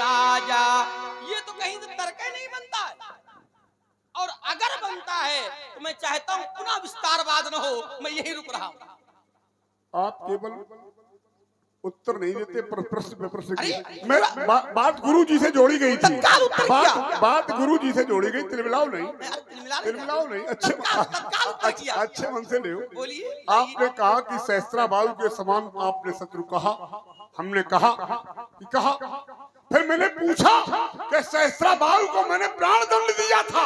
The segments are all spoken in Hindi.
राजा। ये तो कहीं से तर्क ही नहीं बनता है, और अगर बनता है तो मैं चाहता हूं पुनः विस्तारवाद न हो, मैं यही रुक रहा हूं। आप केवल उत्तर नहीं देते पर प्रश्न पे प्रश्न की। अरे, मैं बात गुरु जी से जोड़ी गई थी। तत्काल उत्तर किया। बात गुरु जी से जोड़ी गई, तिलमिलाओ नहीं, तिलमिलाओ नहीं। अच्छे मन से ले। बोलिए। आपने कहा कि सहस्त्राबाहु के समान आपने शत्रु कहा, हमने कहा फिर मैंने पूछा कि सहस्त्राबाहु को मैंने प्राण दंड दिया था,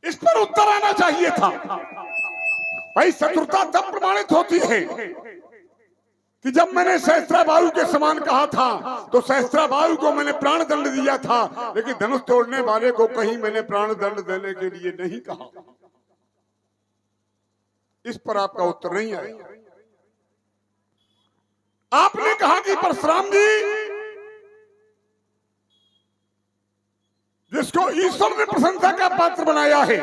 इस पर उत्तर आना चाहिए था। भाई शत्रुता तब प्रमाणित होती है कि जब मैंने सहस्त्राबाहु के समान कहा था, तो सहस्त्राबाहु को मैंने प्राण दंड दिया था, लेकिन धनुष तोड़ने वाले को कहीं मैंने प्राण दंड देने के लिए नहीं कहा। इस पर आपका उत्तर नहीं आया। आपने कहा कि परशुराम जी जिसको ईश्वर ने प्रशंसा का पात्र बनाया है,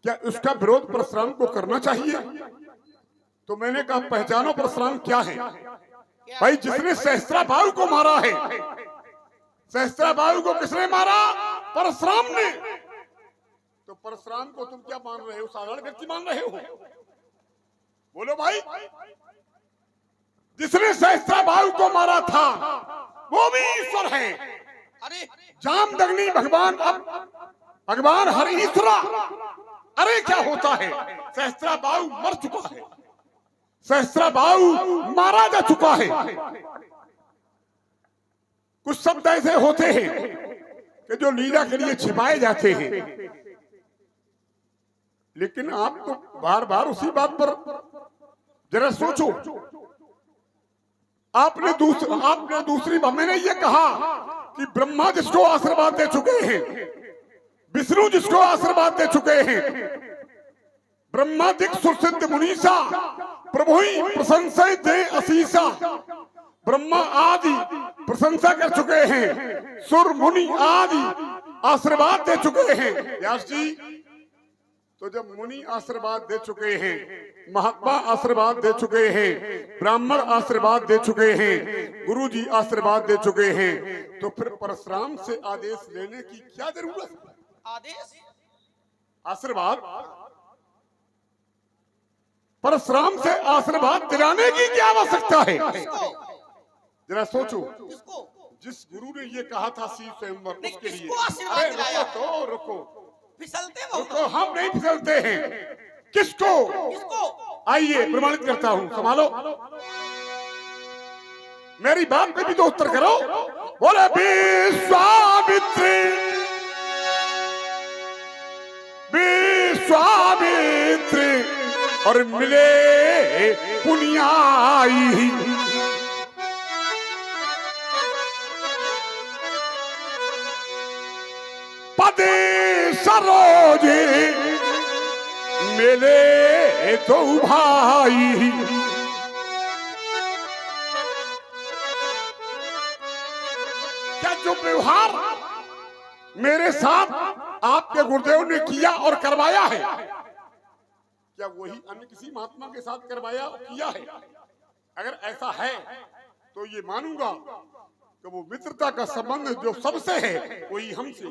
क्या उसका विरोध परशुराम को करना चाहिए? तो मैंने कहा पहचानो परशुराम क्या है। भाई जिसने सहस्त्राबाहु को मारा है, सहस्त्राबाहु को किसने मारा? परशुराम ने। तो परशुराम को तुम क्या मान रहे हो? साधारण व्यक्ति मान रहे हो? बोलो भाई। जिसने सहस्त्राबाहु को मारा था वो भी ईश्वर है। अरे जामदग्नि भगवान, अब भगवान हर ईश्वरा। अरे क्या होता है? सहस्त्राबाहु मर चुका है, सहस्त्राबाहु मारा जा चुका है। कुछ शब्द ऐसे होते हैं कि जो लीला के लिए छिपाए जाते हैं, लेकिन आप तो बार बार उसी बात पर जरा सोचो। आपने दूसरी बात मैंने ये कहा कि ब्रह्मा जिसको आशीर्वाद दे चुके हैं, विष्णु जिसको आशीर्वाद दे चुके हैं, ब्रह्मादिक सुरसिद्ध मुनीसा प्रभु ही प्रशंसा दे असीसा। ब्रह्मा आदि प्रशंसा कर चुके हैं, सुर मुनि आदि आशीर्वाद दे चुके हैं। व्यास जी, तो जब मुनि आशीर्वाद दे चुके हैं, महात्मा आशीर्वाद दे चुके हैं, ब्राह्मण आशीर्वाद दे चुके हैं, गुरु जी आशीर्वाद दे चुके हैं, तो फिर परशुराम से आदेश लेने की क्या जरूरत है? आदेश, आशीर्वाद, परशुराम से आशीर्वाद दिलाने की क्या आवश्यकता है? जरा सोचो। जिस गुरु ने ये कहा था शीव स्वयंवर, उसके लिए आशीर्वाद दिलाया? तो रुको, फिसलते रुको, हम नहीं फिसलते हैं। किसको? आइए प्रमाणित करता हूं, संभालो। मेरी बात पे भी तो उत्तर करो। बोले विश्वामित्र, विश्वामित्र और मिले पुनियाई, पदे सरोजे मिले तो भाई। क्या जो व्यवहार मेरे साथ आपके गुरुदेव ने किया और करवाया है, क्या वही अन्य किसी महात्मा के साथ करवाया और किया है? अगर ऐसा है तो ये मानूंगा कि वो मित्रता का संबंध जो सबसे है वही हमसे।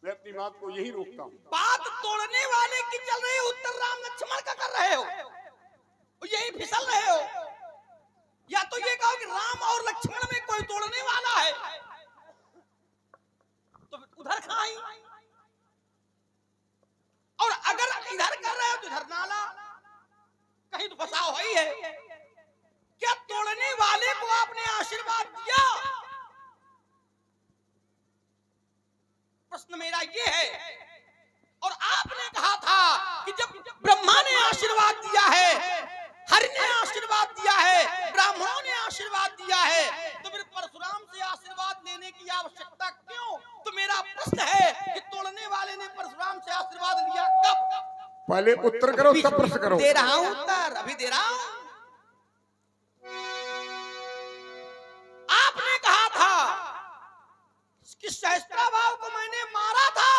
मैं अपनी बात को यही रोकता हूँ। बात तोड़ने वाले की चल रही है, उत्तर राम लक्ष्मण का कर रहे हो, यही फिसल रहे हो। या तो ये कहो कि राम और लक्ष्मण में कोई तोड़ने वाला है, तो उधर खाई, और अगर इधर कर रहे हो तो इधर नाला, कहीं तो फसाव ही है। क्या तोड़ने वाले को आपने आशीर्वाद दिया? प्रश्न मेरा ये है। और आपने कहा था कि जब ब्रह्मा ने आशीर्वाद दिया है, हरि ने आशीर्वाद दिया है, ब्राह्मणों ने आशीर्वाद दिया है, तो फिर परशुराम से आशीर्वाद लेने की आवश्यकता क्यों? तो मेरा प्रश्न है कि तोड़ने वाले ने परशुराम से आशीर्वाद लिया कब? पहले उत्तर करो तब प्रश्न करो। दे रहा हूं उत्तर, अभी दे रहा हूं। आपने कहा था कि सहस्त्राबाहु को मैंने मारा था,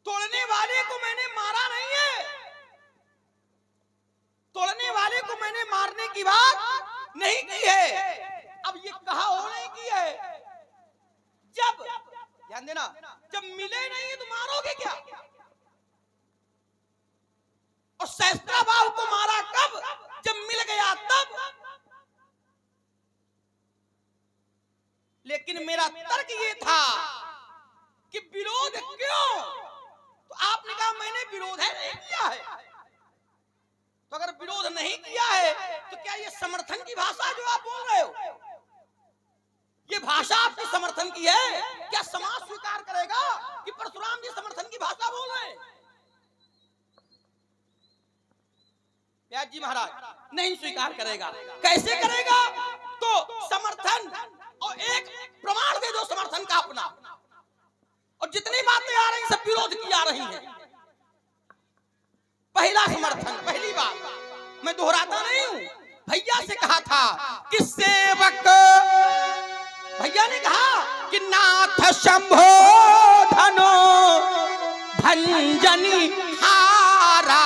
तोड़ने वाले को मैंने मारा नहीं है। तोड़ने वाले को मैंने मारने की ध्यान देना, जब मिले नहीं तो मारोगे क्या? और सहस्त्राबाहु को मारा कब? जब मिल गया तब। लेकिन मेरा तर्क ये था कि विरोध क्यों? तो आपने कहा मैंने विरोध है नहीं किया है। तो अगर विरोध नहीं किया है तो क्या ये समर्थन की भाषा जो आप बोल रहे हो, ये भाषा आपकी समर्थन की है? क्या समाज स्वीकार करेगा कि परशुराम जी समर्थन की भाषा बोल रहे हैं? व्यास जी महाराज नहीं स्वीकार करेगा। कैसे करेगा? तो समर्थन और एक प्रमाण दे दो समर्थन का अपना। और जितनी बातें आ रही सब विरोध की आ रही हैं। पहला समर्थन, पहली बात मैं दोहराता नहीं हूं, भैया से कहा था कि सेवक, भैया ने कहा कि नाथ शंभो धनो भंजनी हारा,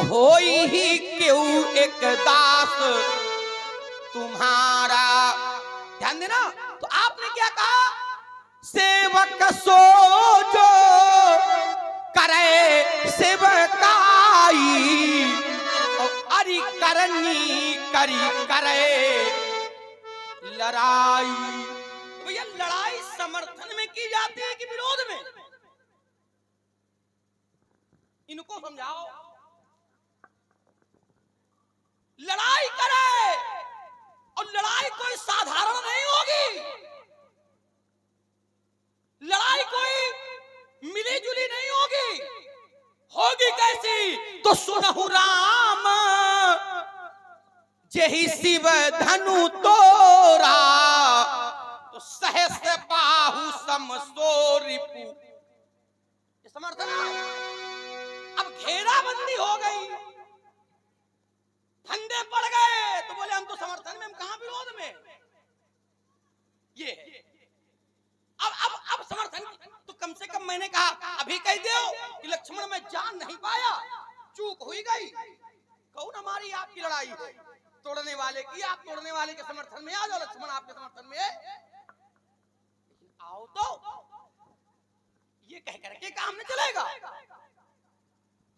होई ही क्यों एक दास तुम्हारा। ध्यान देना, तो आपने क्या कहा? सेवक सो जो करे सेवकाई, और अरि करनी करी करे लड़ाई। तो भैया लड़ाई समर्थन में की जाती है कि विरोध में? इनको समझाओ। लड़ाई करे, और लड़ाई कोई साधारण नहीं होगी, लड़ाई कोई मिली जुली नहीं होगी। होगी कैसी? तो सुनहु राम जेहि शिव धनु तोरा, तो सहस बाहु समसो रिपु। ये समर्थन है। अब घेराबंदी हो गई, फंदे पड़ गए, तो बोले हम तो समर्थन में, हम कहां विरोध में। ये अब समर्थन, तो कम से कम मैंने कहा अभी कह दो कि लक्ष्मण में जान नहीं पाया, चूक हुई गई। कौन हमारी आपकी लड़ाई है? तोड़ने वाले की, आप तोड़ने वाले के समर्थन में आ जाओ, लक्ष्मण आपके समर्थन में आओ। तो ये कह करके काम नहीं चलेगा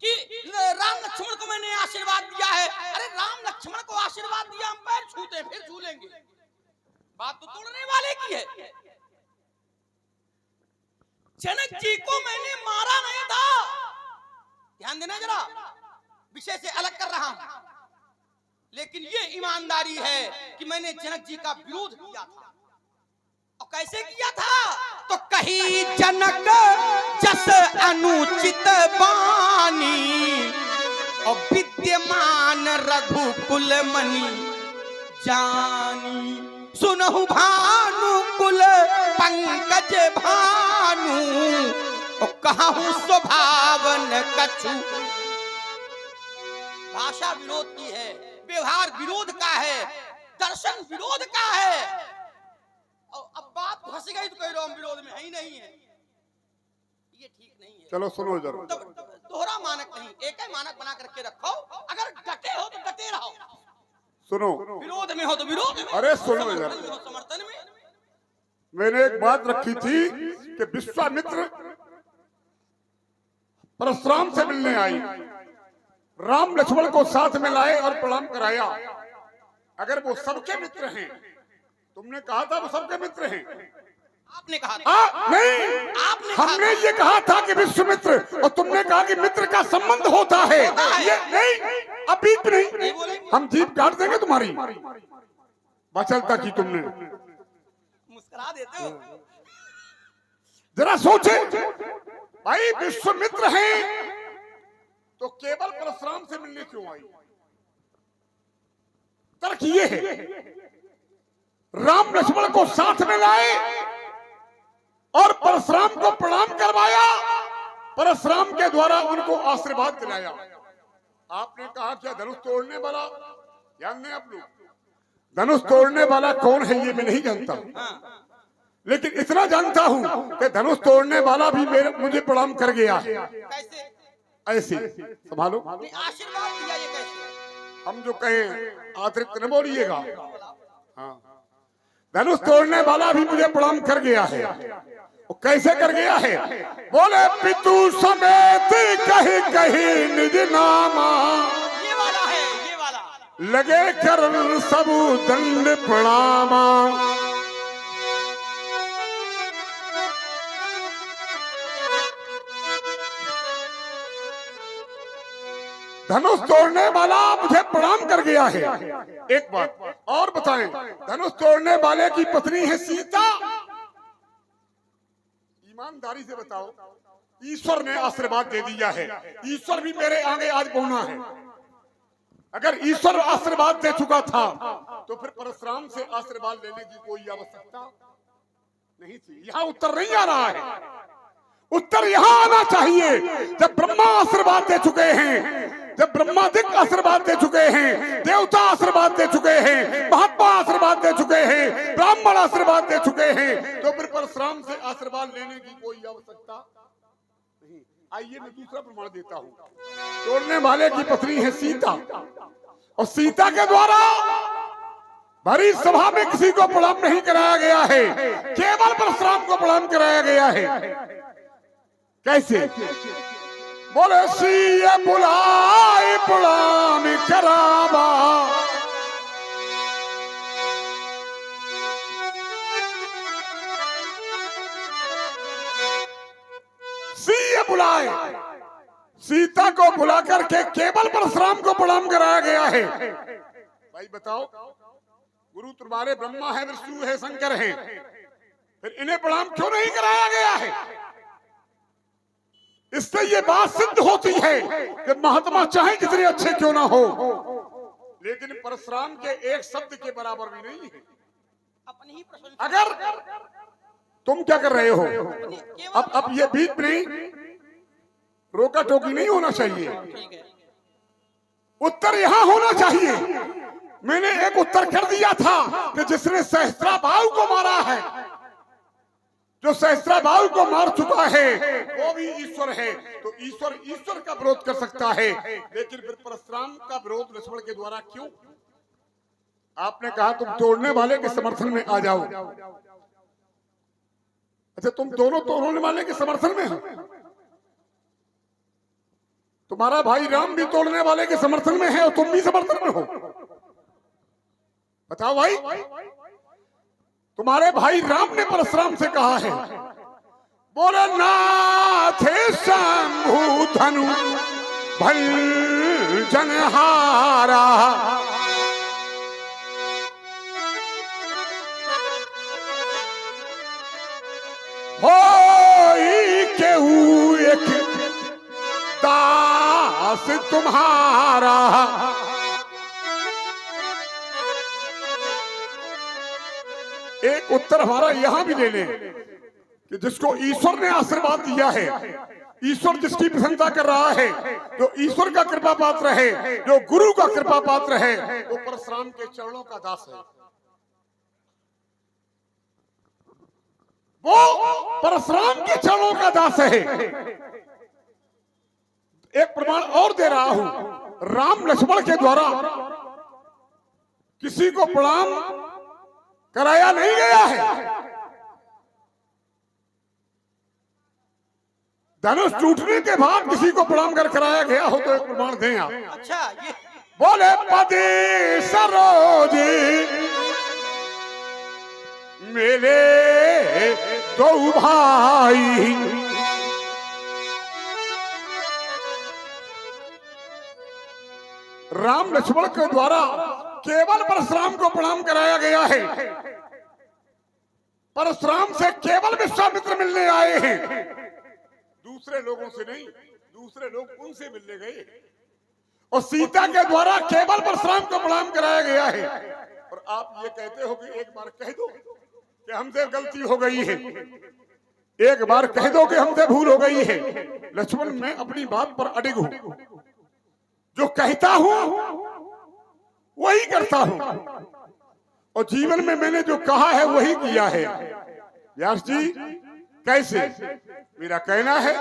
कि राम लक्ष्मण को मैंने आशीर्वाद दिया है। अरे राम लक्ष्मण को आशीर्वाद दिया, हम पैर छूते फिर छू लेंगे। बात तो तोड़ने वाले की है। जनक जी को मैंने मारा नहीं था, ध्यान देना जरा, विषय से अलग कर रहा हूं, लेकिन ये ईमानदारी है कि मैंने जनक जी का विरोध किया था। और कैसे किया था? तो कही जनक जस अनुचित बानी, और विद्यमान रघुकुल मणि जानी। सुनहु भानुकुल पंकज भानु, और कहूं स्वभावन कछु। भाषा विरोध की है, व्यवहार विरोध का है, दर्शन विरोध का है। और अब बात फंस गई तो कह रहा हूं विरोध में है ही नहीं है, ये ठीक नहीं है। चलो सुनो जरा, दोहरा मानक नहीं, एक ही मानक बना करके रखो। अगर डटे हो तो डटे रहो, सुनो, विरोध में हो तो विरोध में, अरे सुनो जरा, समर्थन में। मैंने एक बात रखी थी कि विश्वामित्र परशुराम से मिलने आई, राम लक्ष्मण को साथ में लाए और प्रणाम कराया। अगर वो सबके मित्र हैं, तुमने कहा था वो सबके मित्र हैं, आपने कहा था। नहीं, आपने हमने ये कहा था कि विश्वामित्र, और तुमने कहा कि मित्र का संबंध होता है। ये नहीं, अभी नहीं, हम जीभ काट देंगे तुम्हारी। बचलता की तुमने, मुस्कुरा देते हो। जरा सोचे भाई, विश्वामित्र हैं तो केवल परशुराम से मिलने क्यों आई? तर्क ये है, राम लक्ष्मण को साथ में लाए और परशुराम को प्रणाम करवाया, परशुराम के द्वारा उनको आशीर्वाद दिलाया। आपने कहा क्या धनुष तोड़ने वाला, ध्यान दें आप लोग, धनुष तोड़ने वाला कौन है ये मैं नहीं जानता, लेकिन इतना जानता हूं कि धनुष तोड़ने वाला भी मुझे प्रणाम कर गया। कैसे? ऐसे संभालो, आशीर्वाद दिया, ये कैसे? हम जो कहें अतिरिक्त न बोलिएगा। हाँ, धनुष तोड़ने वाला भी मुझे प्रणाम कर गया है। वो कैसे कर गया है? बोले पितु समेत कहीं कहीं निज नामा, ये वाला है, ये वाला लगे करन सबु दंड प्रणामा। धनुष तोड़ने वाला मुझे प्रणाम कर गया है। एक बात और बताएं, धनुष तोड़ने वाले की पत्नी है सीता। ईमानदारी से बताओ, ईश्वर ने आशीर्वाद दे दिया है। ईश्वर भी मेरे आगे आज पहुंचा है। अगर ईश्वर आशीर्वाद दे चुका था तो फिर परशुराम से आशीर्वाद लेने की कोई आवश्यकता नहीं थी। यहाँ उत्तर नहीं आ रहा है। उत्तर यहाँ आना चाहिए जब ब्रह्मा आशीर्वाद दे चुके हैं, जब ब्रह्मादिक आशीर्वाद दे चुके हैं, देवता आशीर्वाद दे चुके हैं, महात्मा आशीर्वाद दे चुके हैं, ब्राह्मण आशीर्वाद दे चुके हैं, तो फिर परशुराम से आशीर्वाद लेने की कोई आवश्यकता नहीं। आइए मैं दूसरा प्रमाण देता हूँ। तोड़ने वाले की पत्नी है सीता, और सीता के द्वारा भरी सभा में किसी को प्रणाम नहीं कराया गया है, केवल परशुराम को प्रणाम कराया गया है। कैसे? बोले सीए बुलाए प्रणाम करावा, सीए बुलाए, सीता को बुला करके केवल परशुराम को प्रणाम कराया गया है। भाई बताओ, गुरु तुम्हारे ब्रह्मा है, विष्णु है, शंकर है, फिर इन्हें प्रणाम क्यों नहीं कराया गया है? इससे ये बात सिद्ध होती है कि महात्मा चाहे जितने अच्छे क्यों ना हो, लेकिन परशुराम के एक शब्द के बराबर भी नहीं है। अपनी ही प्रशंसा। अगर तुम क्या कर रहे हो? अब ये बीच में नहीं, रोका टोकी नहीं होना चाहिए। ठीक है। उत्तर यहाँ होना चाहिए। मैंने एक उत्तर कर दिया था कि जिसने सहस्त्राबाहु को मारा है, जो सहस्त्राबाहु को मार चुका है, वो भी ईश्वर है। तो ईश्वर का विरोध कर सकता है, लेकिन फिर परशुराम का विरोध लक्ष्मण के द्वारा क्यों? आपने कहा तुम तोड़ने वाले के समर्थन में आ जाओ। अच्छा, तुम दोनों तोड़ने वाले के समर्थन में हो। तुम्हारा भाई राम भी तोड़ने वाले के समर्थन में है और तुम भी समर्थन में हो। बताओ भाई, तुम्हारे भाई राम ने परशुराम से कहा है, बोले नाथ शंभु धनु भल जनहारा, होई केहू एक दास तुम्हारा। एक उत्तर हमारा यहां भी ले लें कि जिसको ईश्वर ने आशीर्वाद दिया है, ईश्वर जिसकी प्रशंसा कर रहा है, जो ईश्वर का कृपा पात्र है, जो गुरु का कृपा पात्र है, वो परशुराम के चरणों का दास है। वो परशुराम के चरणों का दास है। एक प्रमाण और दे रहा हूं, राम लक्ष्मण के द्वारा किसी को प्रणाम कराया नहीं गया है। धनुष टूटने के बाद किसी को प्रणाम कर कराया गया हो तो एक प्रमाण दें आप। अच्छा, ये बोले पदे सरोजे मेरे दो भाई, राम लक्ष्मण के द्वारा केवल परशुराम को प्रणाम कराया गया है। परशुराम से केवल विश्वामित्र मिलने आए हैं, दूसरे लोगों से नहीं। दूसरे लोग उनसे मिलने गए, और सीता के द्वारा केवल परशुराम को प्रणाम कराया गया है। और आप ये कहते हो कि एक बार कह दो कि हमसे गलती हो गई है, एक बार कह दो कि हमसे भूल हो गई है। लक्ष्मण, मैं अपनी बात पर अडिग हूं, जो कहता हूं वही करता हूं, और जीवन में मैंने जो कहा है वही किया है। व्यास जी, कैसे? मेरा कहना है,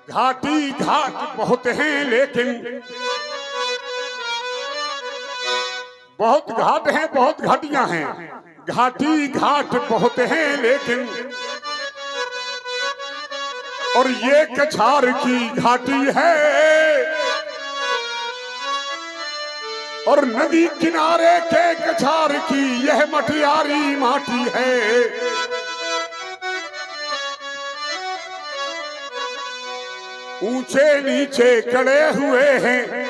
घाटी घाट बहुत हैं लेकिन बहुत घाट हैं, बहुत घाटियां हैं, घाटी घाट बहुत हैं, लेकिन और ये कछार की घाटी है, और नदी किनारे के कछार की यह मटियारी माटी है। ऊंचे नीचे खड़े हुए हैं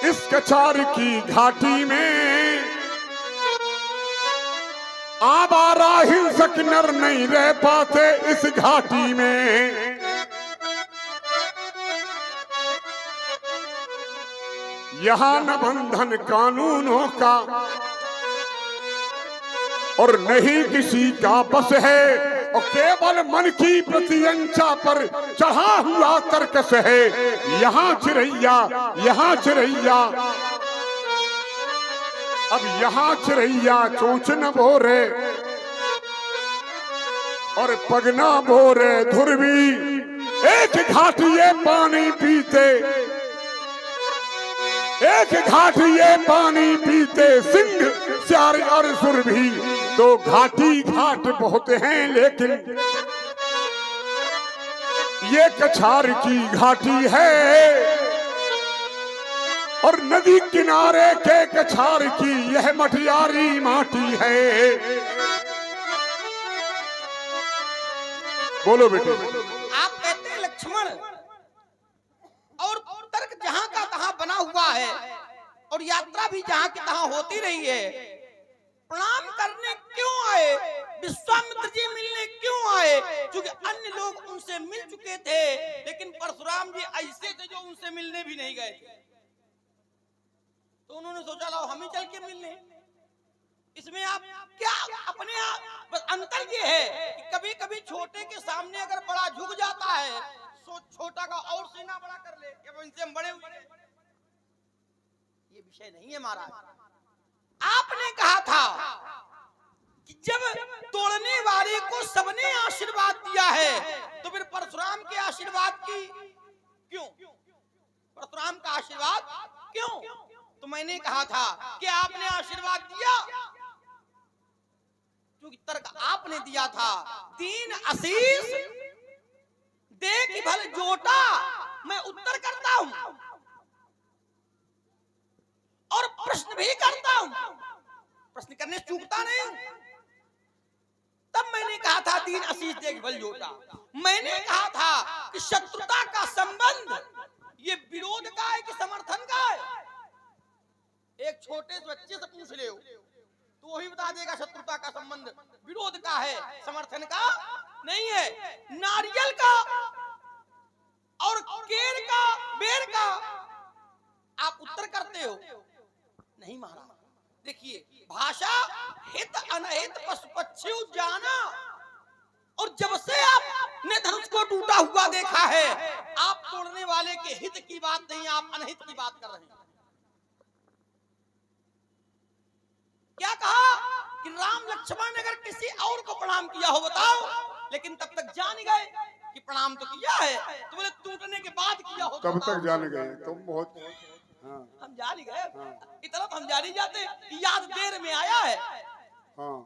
इस कछार की घाटी में, आवारा हिंसक नर नहीं रह पाते इस घाटी में। यहाँ न बंधन कानूनों का और नहीं किसी का बस है, और केवल मन की प्रतियंचा पर चढ़ा हुआ तर्कस है। यहाँ चिरैया, यहाँ चिरैया, अब यहाँ चिरैया चोंच न बोरे और पगना बोरे धुरवी, एक घाटिये पानी पीते, एक घाटिये पानी पीते सिंह स्यार और सुरभि। तो घाटी घाट बहुत हैं, लेकिन ये कछार की घाटी है, और नदी किनारे के कछार की यह मटियारी माटी है। बोलो बेटे। आप कहते हैं लक्ष्मण, और तर्क जहां का तहां बना हुआ है, और यात्रा भी जहां की तहां होती रही है। प्रणाम करने क्यों आए? विश्वामित्र जी मिलने क्यों आए? क्योंकि अन्य लोग उनसे मिल चुके थे, लेकिन परशुराम जी ऐसे थे जो उनसे मिलने भी नहीं गए थे। तो उन्होंने सोचा लाओ हम ही चल के मिलने। इसमें आप क्या अपने आप बस अंतर ये है कि कभी कभी छोटे के सामने अगर बड़ा झुक जाता है, तो छोटा का और सीना बड़ा कर ले कि वो इनसे हम बड़े हुए। ये विषय नहीं है महाराज। आपने कहा था कि जब तोड़ने वाले को सबने आशीर्वाद दिया है, तो फिर परशुराम के आशीर्वाद की क्यों? परशुराम का आशीर्वाद क्यों? तो मैंने कहा था कि आपने आशीर्वाद दिया क्योंकि तर्क आपने दिया था, दीन आशीष दे कि भले जोटा, मैं उत्तर करता हूं और प्रश्न भी करता हूं, प्रश्न करने से चूकता नहीं। तब मैंने कहा था दीन आशीष देख बल जोटा। मैंने कहा था कि शत्रुता का संबंध ये विरोध का है कि समर्थन का है? एक छोटे से बच्चे से पूछ ले तो वही बता देगा शत्रुता का संबंध विरोध का है, समर्थन का नहीं है। नारियल का और केर का, बेर का आप उत्तर करते हो नहीं महाराज। देखिए, भाषा हित अनहित पशु पक्षी जाना, और जब से आपने धनुष को टूटा हुआ देखा है, आप तोड़ने वाले के हित की बात नहीं, आप अनहित की बात कर रहे हैं। क्या कहा कि राम लक्ष्मण ने अगर किसी और को प्रणाम किया हो बताओ, लेकिन तब तक जान गए कि प्रणाम तो किया है, तो बोले टूटने के बाद किया हो तब तक जान गए तुम बहुत। हाँ। हम जान गए। हाँ। इतना तो हम जान ही जाते कि याद देर में आया है। हाँ,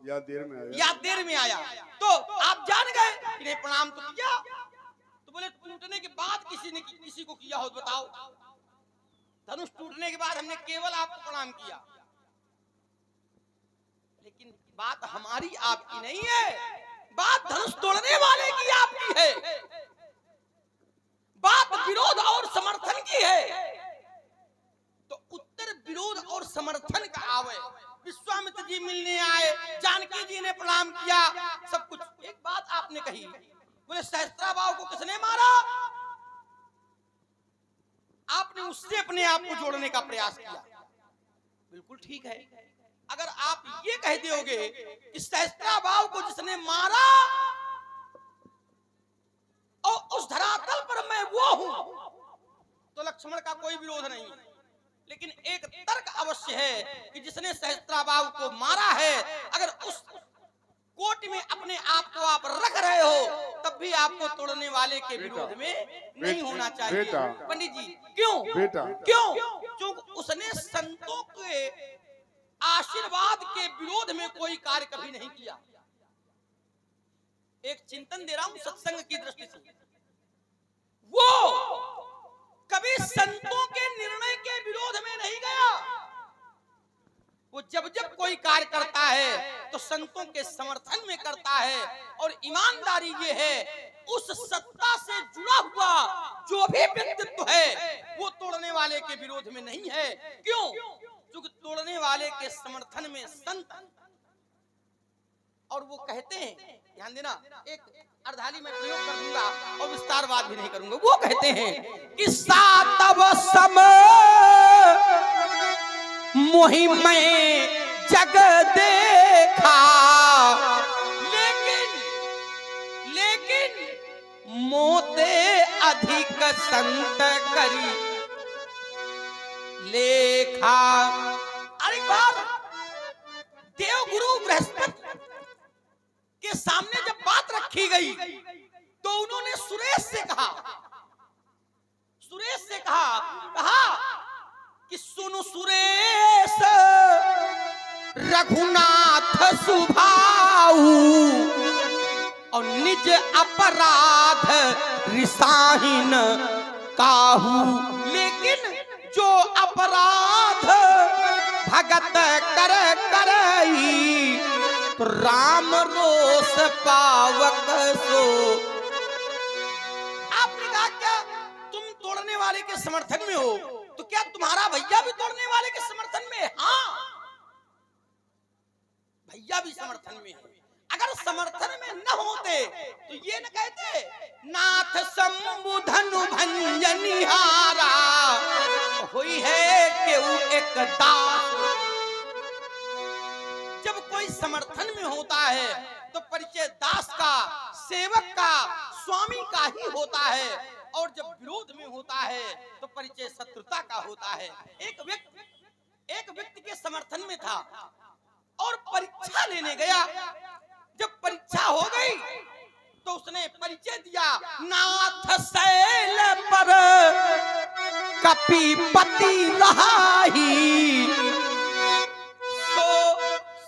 याद देर में आया, याद देर में आया, तो आप जान गए कि नहीं प्रणाम तो किया। तो बोले टूटने के बाद किसी ने किसी को किया हो बताओ। धनुष टूटने के बाद हमने केवल आपको प्रणाम किया, लेकिन बात हमारी आपकी नहीं है, बात धनुष तोड़ने वाले की आपकी है, बात विरोध और समर्थन की है। तो उत्तर विरोध और समर्थन का आवे। विश्वामित्र जी मिलने आए, जानकी जी ने प्रणाम किया, सब कुछ। एक बात आपने कही, बोले सहस्त्राबाहु को किसने मारा? आपने उससे अपने आप को जोड़ने का प्रयास किया। बिल्कुल ठीक है। अगर आप ये कह दोगे कि सहस्त्राबाहु को जिसने मारा और उस धरातल पर मैं वो हूं, तो लक्ष्मण का कोई विरोध नहीं। लेकिन एक तर्क अवश्य है कि जिसने सहस्त्राबाहु को मारा है, अगर उस कोट में अपने आप को आप रख रहे हो, तब भी आपको तोड़ने वाले के विरोध में नहीं होना चाहिए। पंडित जी क्यों क्यों? क्योंकि उसने संतों के आशीर्वाद के विरोध में कोई कार्य कभी नहीं किया। एक चिंतन दे रहा हूं सत्संग की दृष्टि से, वो कभी संतों के निर्णय के विरोध में नहीं गया। वो जब जब कोई कार्य करता है तो संतों के समर्थन में करता है। और ईमानदारी ये है, उस सत्ता से जुड़ा हुआ जो भी व्यक्तित्व है वो तोड़ने वाले के विरोध में नहीं है। क्यों? क्योंकि तोड़ने वाले के समर्थन में संत, और वो कहते हैं, ध्यान देना, एक अर्धाली में प्रयोग कर दूंगा और विस्तारवाद भी नहीं करूंगा। वो कहते हैं कि सातव समय मोहि में जग देखा, लेकिन मोते अधिक संत करी लेखा। अरे बात, देवगुरु बृहस्पति के सामने जब बात रखी गई तो उन्होंने सुरेश से कहा कि सुनो सुरेश, रघुनाथ सुभाऊ और निज अपराध रिसाहिन काहू, लेकिन जो अपराध भगत कर करई तो राम रोष पावक सो। आपने कहा क्या तुम तोड़ने वाले के समर्थन में हो, तो क्या तुम्हारा भैया भी तोड़ने वाले के समर्थन में है? हाँ, भैया भी समर्थन में है। अगर समर्थन में न होते तो ये न कहते नाथ शंभु धनु भंजनिहारा हुई है केहू एक दास। जब कोई समर्थन में होता है तो परिचय दास का, सेवक का, स्वामी का ही होता है, और जब विरोध में होता है तो परिचय शत्रुता का होता है। एक व्यक्ति के समर्थन में था और परीक्षा लेने गया। जब परीक्षा हो गई तो उसने परिचय दिया, नाथ शैल पर कपिपति रहाही।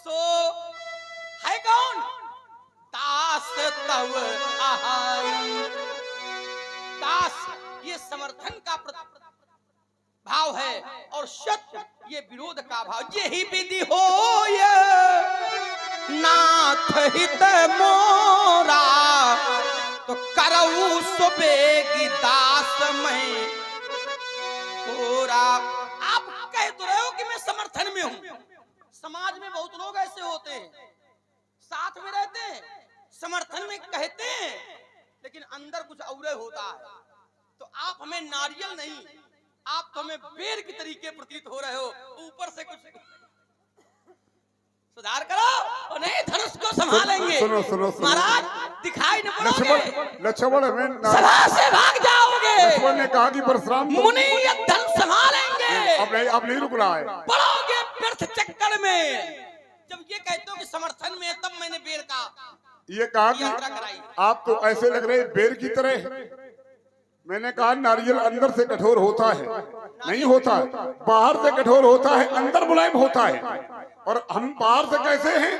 सो है कौन? दास तव आहाई। दास ये समर्थन का भाव है और शत्रु ये विरोध का भाव। यही विधि होय नाथ हित मोरा तो करऊ सुबेगी दास में तोरा। आप कह तो रहे हो कि मैं समर्थन में हूं। समाज में बहुत लोग ऐसे होते हैं, साथ में रहते हैं, समर्थन में कहते हैं, लेकिन अंदर कुछ और होता है। तो आप हमें नारियल नहीं, आप तो हमें बेर की तरीके प्रतीत हो रहे हो। ऊपर से कुछ सुधार करो और नहीं धनुष को संभालेंगे। सुनो महाराज दिखाई न पड़ोगे, लक्ष्मण सभा से भाग जाओगे। लक्ष्मण ने कहा कि परशुराम मुनि ये धन संभालेंगे, अब नहीं रुक रहा है, पड़ोगे व्यर्थ चक्कर में। जब ये कहते हो कि समर्थन में, तब मैंने बेर का ये कहा कि आप तो ऐसे लग रहे बेर की तरह। मैंने कहा नारियल अंदर से कठोर होता है, नहीं होता, बाहर से कठोर होता है, अंदर मुलायम होता है। और हम बाहर से कैसे हैं?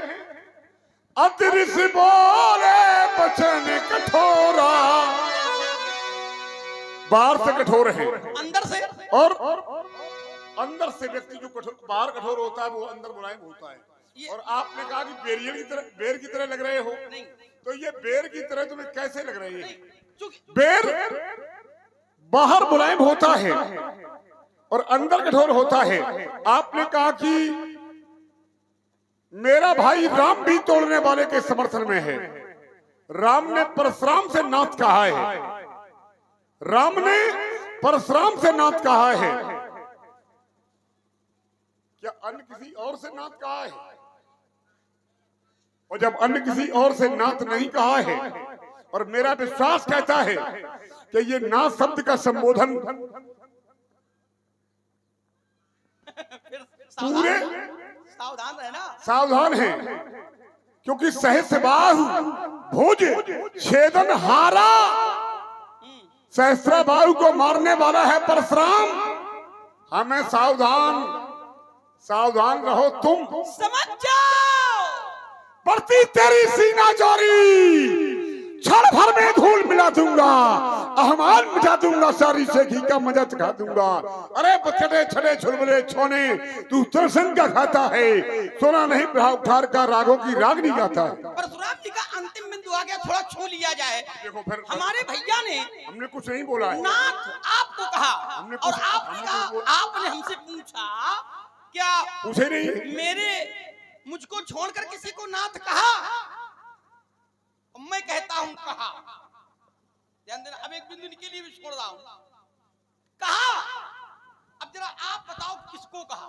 अतिरिस बोले बचन कठोरा, बाहर से कठोर है, अंदर से, और अंदर से व्यक्ति जो बाहर कठोर होता है वो अंदर मुलायम होता है। और आपने कहा कि बेर की तरह लग रहे हो, तो ये बेर की तरह तुम्हें कैसे लग रही है? बेर बाहर मुलायम होता है और अंदर कठोर होता है। आपने कहा कि मेरा भाई राम भी तोड़ने वाले के समर्थन में है। राम ने परशुराम से नाथ कहा है, राम ने परशुराम से नाथ कहा है, क्या अन्य किसी और से नाथ कहा है? और जब अन्य किसी और से नाथ नहीं कहा है, और मेरा विश्वास कहता है कि ये नाथ शब्द का संबोधन पूरे सावधान रहना, सावधान है, क्योंकि सहस्रबाहु भुज छेदन हारा, सहस्त्रबाहु को मारने वाला है परशुराम। हमें सावधान सावधान रहो तुम। समझ जाओ, बढ़ती तेरी सीना चोरी, क्षण भर में धूल मिला दूंगा, अहमान मिटा दूंगा, सारी से घी का मजा चखा दूंगा। अरे बचड़े छड़े छुलबुले छोने, तू दर्शन का खाता है, सोना नहीं उठार का रागों की रागनी गाता है। परशुराम जी का अंतिम बिंदु आ गया, थोड़ा छू लिया जाए। देखो फिर हमारे भैया ने, हमने कुछ नहीं बोला है, नाथ आपको कहा और आपने कहा, आपने हमसे पूछा क्या पूछे नहीं, मेरे मुझको छोड़कर किसी को नाथ कहा? मैं कहता हूं कहा। ध्यान देना, अब एक बिंदु के लिए भी छोड़ रहा हूं, कहा। अब जरा आप बताओ किसको कहा?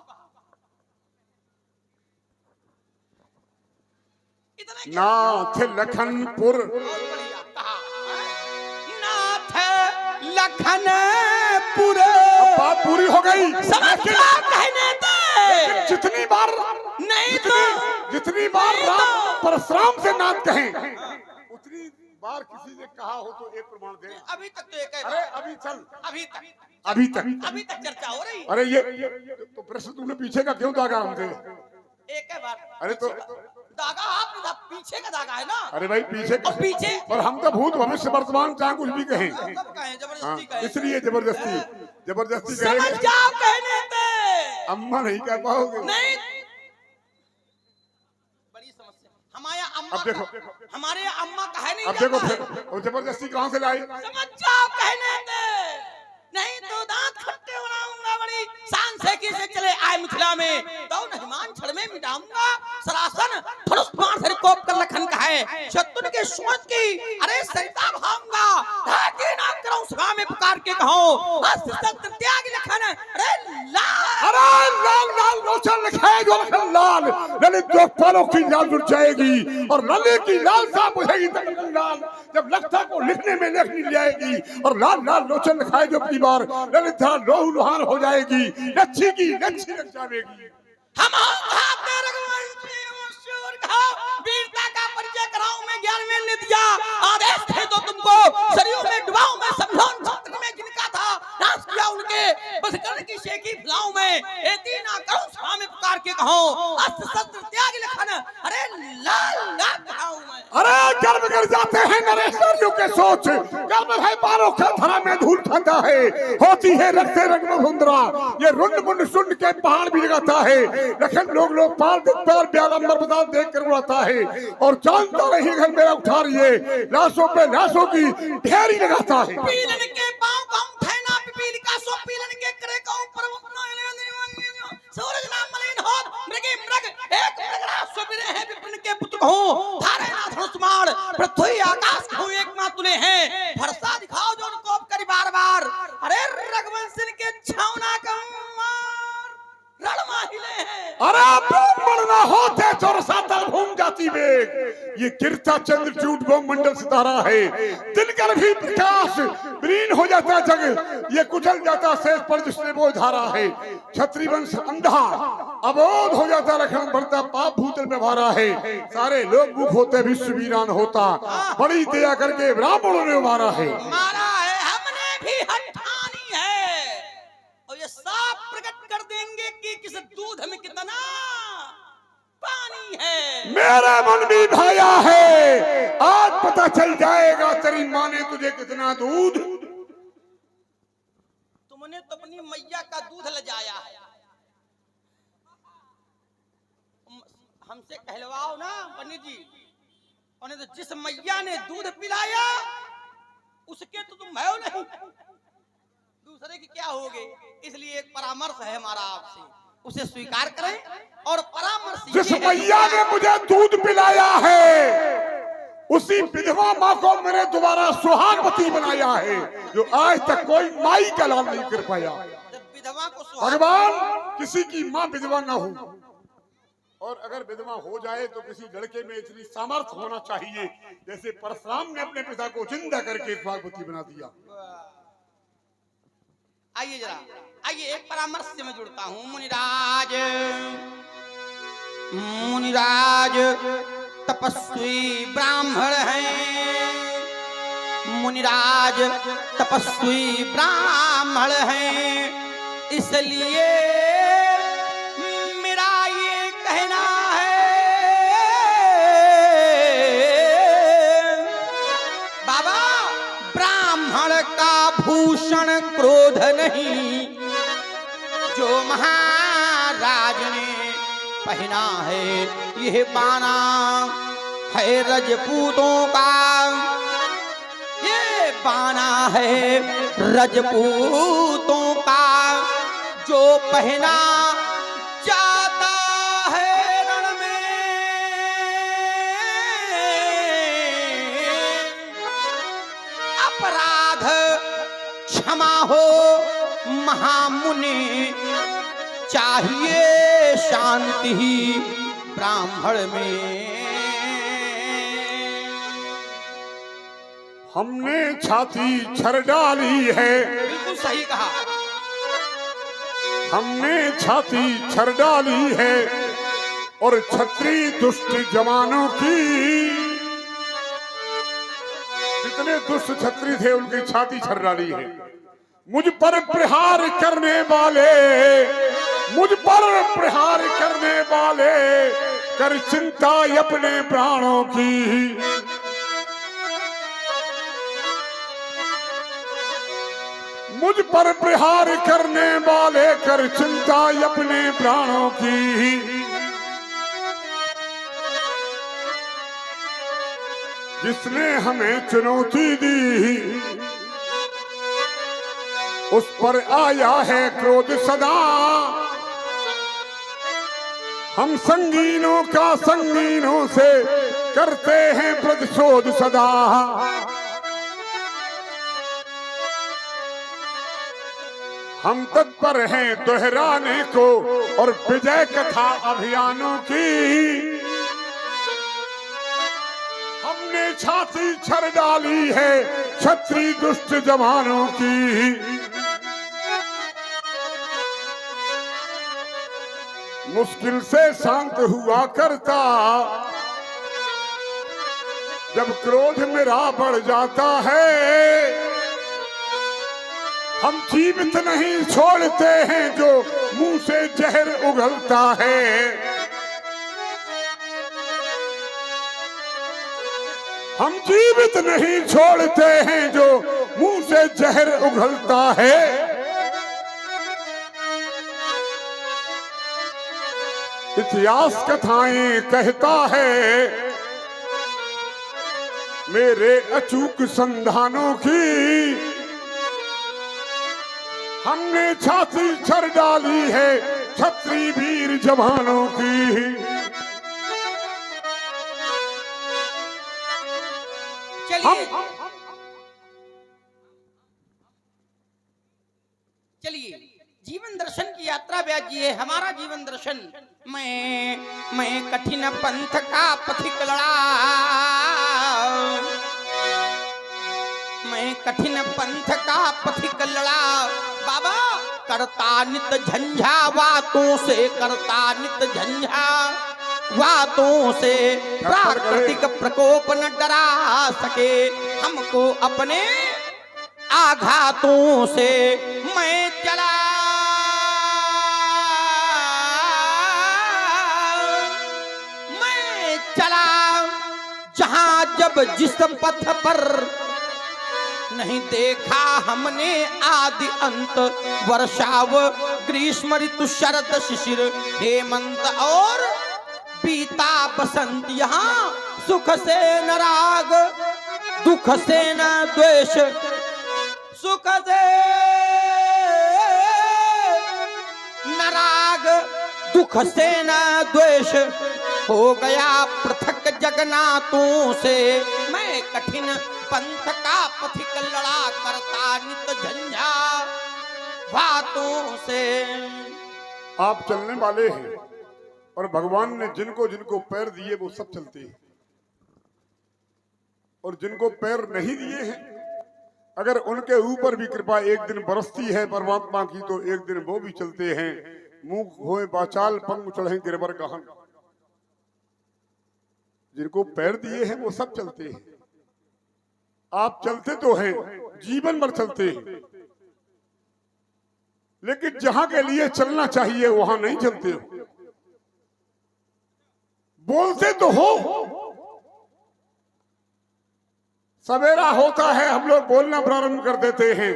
इतना नाथ लखनपुर, बहुत बढ़िया कहा, नाथ लखनपुर। बात पूरी हो गई, समझ क्या कहने दे। जितनी बार नहीं तो जितनी बार राम परशुराम से नाथ कहें, उतनी बार किसी ने कहा हो तो एक प्रमाण दे। अभी तक तो एक है। अरे अभी चल, अभी तक अभी तक चर्चा हो रही। अरे ये तो प्रश्न तूने पीछे का क्यों दागा हमसे? एक है बार, अरे तो दागा आपने पीछे का दागा है ना। अरे भाई पीछे और पीछे और हम तो भूत भविष्य वर्तमान चाहे कुछ भी कहें, सब कहें, जबरदस्ती हाँ, कहें। इसलिए जबरदस्ती समझ कहेंगे। जाओ कहने दे। अम्मा नहीं कह पाओगे। नहीं, बड़ी समस्या। हमारे अम्मा अब देखो, हमारे अम्मा कहे नहीं अब देखो जाता फिर है। और जबरदस्ती कहाँ से लाई? समझ जाओ कहने दे, नहीं तो दांत खट्टे बनाऊंगा। बड़ी शान से किसे चले आए मिथिला में, तो नहिमान छड़ में मिटाऊंगा सरासन। धनुष बाण से कोप कर लखन का है, शत्रु के सोच की अरे सरिता भाऊंगा। धाती ना करूं सभा में पुकार के कहो, अस्त्र त्याग लखन। अरे लाल लोचन लिखाए जो लखन लाल, ललित द्वारपालों की लाल जुट जाएगी और ललित की लाल साफ बुझेगी तब लखन लाल। जब लखता को लिखने में लेख मिल जाएगी और लाल लाल लोचन लिखाए जो अपनी बार, ललित लोहू लुहान हो जाएगी, लच्छी की लच्छी लग जाएगी। हम भागते रघुवंशी मशहूर घाव, वीरता का परिचय कराऊं मैं, ज्ञान में ने दिया आदेश थे तो तुमको, सरयू में डुबाऊं मैं, समझाऊं छत्र में जिनका था नाश किया उनके, बस कर्ण की शेखी फैलाऊं मैं, एती ना करूं सभा में पुकार के कहूं, अस्त्र शस्त्र त्याग लखन। अरे लाल लाल कहाऊं मैं। अरे गर्व कर जाते हैं नरेश्वरियों के सोच, गर्व है बालों का धरा में धूल खाता है, होती है रखते रंग में धुंधरा, ये रुंड मुंड सुंड के पहाड़ भी लगाता है। लखन लोग पार ब्याल अंबर बदाल देख कर उड़ाता है और जानता नहीं घर मेरा उठा रही है, लाशों पे लाशों की ढेरी लगाता है। पीलन के पांव कम थे ना पिपील का सो, पीलन के करे कहूं पर सूरज नाम मलिन हो, मृगे मृग एक मृगरा सुबिरे हैं, विपिन के पुत्र हो, धारे ना धनुष बाण, पृथ्वी आकाश को एक मां तुले हैं, भरसा दिखाओ जो उनको करी बार बार। अरे रघुवंश के छावना का रण माहिले हैं। अरे ब्राह्मण ना होते चौरसातल घूम जाती वेग, ये गिरता चंद्र चूट वो मंडल सितारा है, दिनकर भी प्रकाश विलीन हो जाता जग, ये कुचल जाता शेष पर जिसने वो धारा है, क्षत्रिय वंश अंधा अबोध हो जाता, लखन बढ़ता पाप भूतल में भरा है, सारे लोग मुख होते विश्व वीरान होता, बड़ी दया करके ब्राह्मणों ने मारा है। मारा है हमने भी हठानी है, और ये साफ प्रकट कर देंगे कि किस दूध में कितना पानी है। मेरा मन भी भाया है, आज पता चल जाएगा तेरी माँ ने तुझे कितना दूध। तुमने तो अपनी मैया का दूध लजाया है, हमसे कहलवाओ ना पंडित जी। उन्हें तो जिस मैया ने दूध पिलाया उसके तो तुम भयो नहीं, दूसरे की क्या होगे। इसलिए एक परामर्श है हमारा आपसे, उसे स्वीकार करें और परामर्श जिस मैया ने मुझे दूध पिलाया है उसी विधवा माँ को मैंने दोबारा सुहागवती बनाया है, जो आज तक कोई माई का लाल नहीं कर पाया। विधवा को भगवान किसी की माँ विधवा न हो, और अगर विधवा हो जाए तो किसी लड़के में इतनी सामर्थ्य होना चाहिए जैसे परशुराम ने अपने पिता को जिंदा करके सुहागवती बना दिया। आइए जरा, आइए एक परामर्श से मैं जुड़ता हूं। मुनिराज तपस्वी ब्राह्मण हैं, मुनिराज तपस्वी ब्राह्मण हैं, इसलिए मेरा ये कहना है बाबा, ब्राह्मण का भूषण क्रोध नहीं, जो महाराज ने पहना है यह बाना है रजपूतों का, ये बाना है रजपूतों का, जो पहना जाता है रण में, अपराध क्षमा हो महामुनि, चाहिए शांति ब्राह्मण में। हमने छाती छर डाली है, बिल्कुल सही कहा, हमने छाती छर डाली है, और छत्री दुष्ट जवानों की, जितने दुष्ट छत्री थे उनकी छाती छर डाली है। मुझ पर प्रहार करने वाले, मुझ पर प्रहार करने वाले, कर चिंता अपने प्राणों की, मुझ पर प्रहार करने वाले, कर चिंता अपने प्राणों की। जिसने हमें चुनौती दी उस पर आया है क्रोध सदा, हम संगीनों का संगीनों से करते हैं प्रतिशोध सदा। हम तत्पर हैं दोहराने को और विजय कथा अभियानों की, हमने छाती छर डाली है छत्री दुष्ट जवानों की। मुश्किल से शांत हुआ करता, जब क्रोध मेरा बढ़ जाता है, हम जीवित नहीं छोड़ते हैं जो मुंह से जहर उगलता है, हम जीवित नहीं छोड़ते हैं जो मुंह से जहर उगलता है। इतिहास कथाएं कहता है मेरे अचूक संधानों की, हमने छाती छर डाली है छत्री वीर जवानों की। चलिए जीवन दर्शन की यात्रा व्यास जी है, हमारा जीवन दर्शन। मैं कठिन पंथ का पथिक लड़ा, मैं कठिन पंथ का पथिक लड़ा, बाबा करता नित झंझा बातों से, करता नित झंझा बातों से, प्राकृतिक प्रकोप न डरा सके हमको अपने आघातों से। मैं चला जहां जब जिस पथ पर नहीं देखा हमने आदि अंत, वर्षाव ग्रीष्म ऋतु शरद शिशिर हेमंत और बीता बसंत, यहाँ सुख से न राग दुख से न द्वेष, सुख से न राग दुख से न द्वेष, हो गया पृथक जगन्नाथों से। मैं कठिन पंथ का पथिक लड़ा, करता नित झंझा बातों से। आप चलने वाले हैं और भगवान ने जिनको जिनको पैर दिए वो सब चलते हैं, और जिनको पैर नहीं दिए हैं अगर उनके ऊपर भी कृपा एक दिन बरसती है परमात्मा की, तो एक दिन वो भी चलते हैं। मुंह होए बाचाल पंग चढ़े गिरबर गहन। जिनको पैर दिए हैं वो सब चलते हैं। आप चलते तो हैं, जीवन भर चलते हैं, लेकिन जहां के लिए चलना चाहिए वहां नहीं चलते हो। बोलते तो हो, सवेरा होता है हम लोग बोलना प्रारंभ कर देते हैं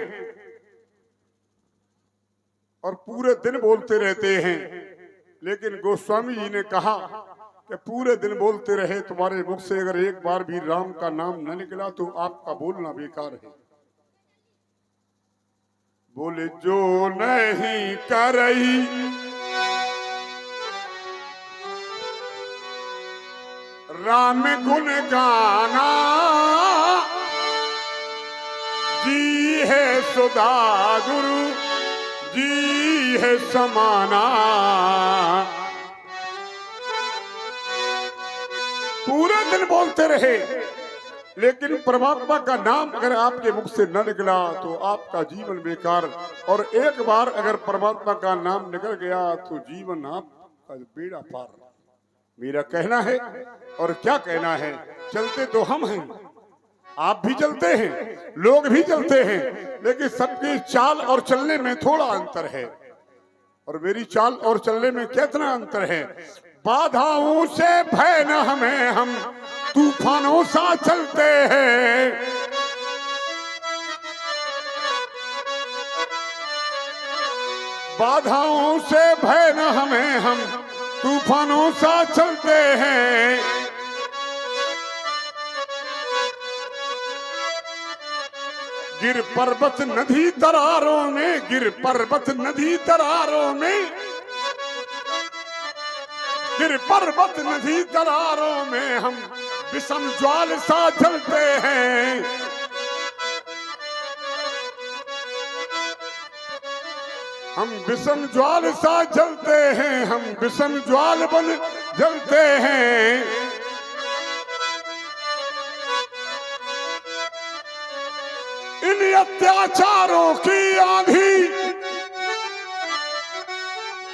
और पूरे दिन बोलते रहते हैं, लेकिन गोस्वामी जी ने कहा कि पूरे दिन बोलते रहे, तुम्हारे मुख से अगर एक बार भी राम का नाम न निकला तो आपका बोलना बेकार है। बोले जो नहीं करई राम गुण गाना, जी है सुधा गुरु जी है समाना। पूरे दिन बोलते रहे, लेकिन परमात्मा का नाम अगर आपके मुख से न निकला तो आपका जीवन बेकार। और एक बार अगर परमात्मा का नाम निकल गया तो जीवन आपका बेड़ा पार। मेरा कहना है, और क्या कहना है, चलते तो हम हैं, आप भी चलते हैं, लोग भी चलते हैं, लेकिन सबकी चाल और चलने में थोड़ा अंतर है। और मेरी चाल और चलने में कितना अंतर है। बाधाओं से भय न हमें, हम तूफानों सा चलते हैं। बाधाओं से भय न हमें, हम तूफानों सा चलते हैं। गिर पर्वत नदी दरारों में, गिर पर्वत नदी दरारों में, गिर पर्वत नदी दरारों में हम विषम ज्वाल सा जलते हैं। हम विषम ज्वाल सा जलते हैं, हम विषम ज्वाल बन जलते हैं। इन अत्याचारों की आंधी,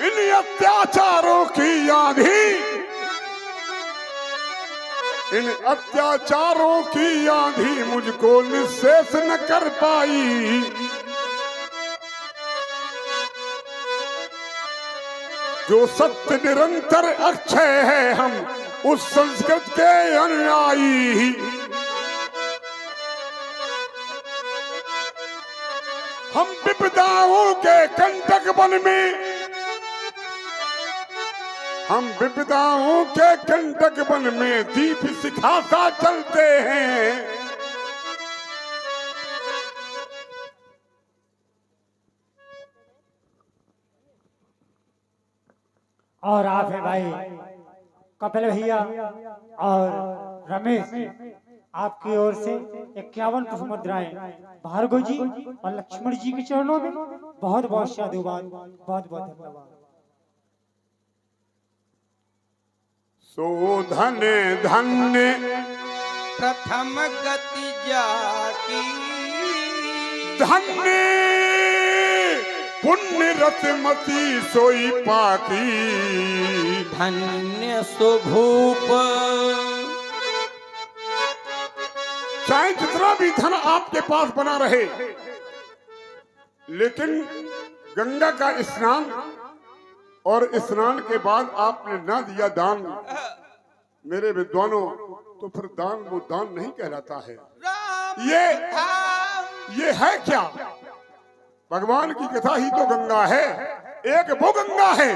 इन अत्याचारों की आंधी, इन अत्याचारों की आंधी मुझको निःशेष न कर पाई। जो सत्य निरंतर अक्षय है, हम उस संस्कृत के अनुयायी। हम विपदाओं के कंटक वन में, हम विपदाओं के कंटक वन में दीप सिखाता चलते हैं। और आप हैं भाई कपिल भैया और रमेश, आपकी ओर से 51 पुष्प मुद्राएं भार्गव जी और लक्ष्मण जी के चरणों में बहुत बहुत साधुवाद, बहुत बहुत धन्यवाद। सो धन्य धन्य प्रथम गति जाकी, धन्य पुण्य रतमती सोई पाकी। धन्य सुभूप, चाहे जितना भी धन आपके पास बना रहे, लेकिन गंगा का स्नान और स्नान के बाद आपने ना दिया दान, मेरे विद्वानों, तो फिर दान वो दान नहीं कहलाता है। ये है क्या? भगवान की कथा ही तो गंगा है। एक वो गंगा है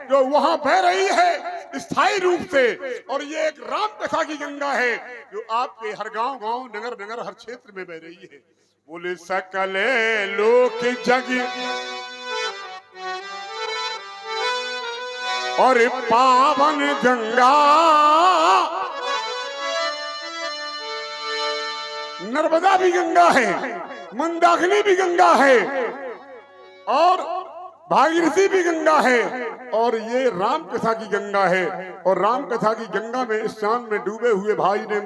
जो वहां बह रही है स्थायी रूप से, और ये एक राम कथा की गंगा है जो आपके हर गांव गांव, नगर नगर, हर क्षेत्र में बह रही है। बोले सकले लोक जग और पावन गंगा, नर्मदा भी गंगा है, मंदाकिनी भी गंगा है, और भागीरथी भी गंगा है, और ये राम कथा की गंगा है। और राम कथा की गंगा में स्नान में डूबे हुए भाई ने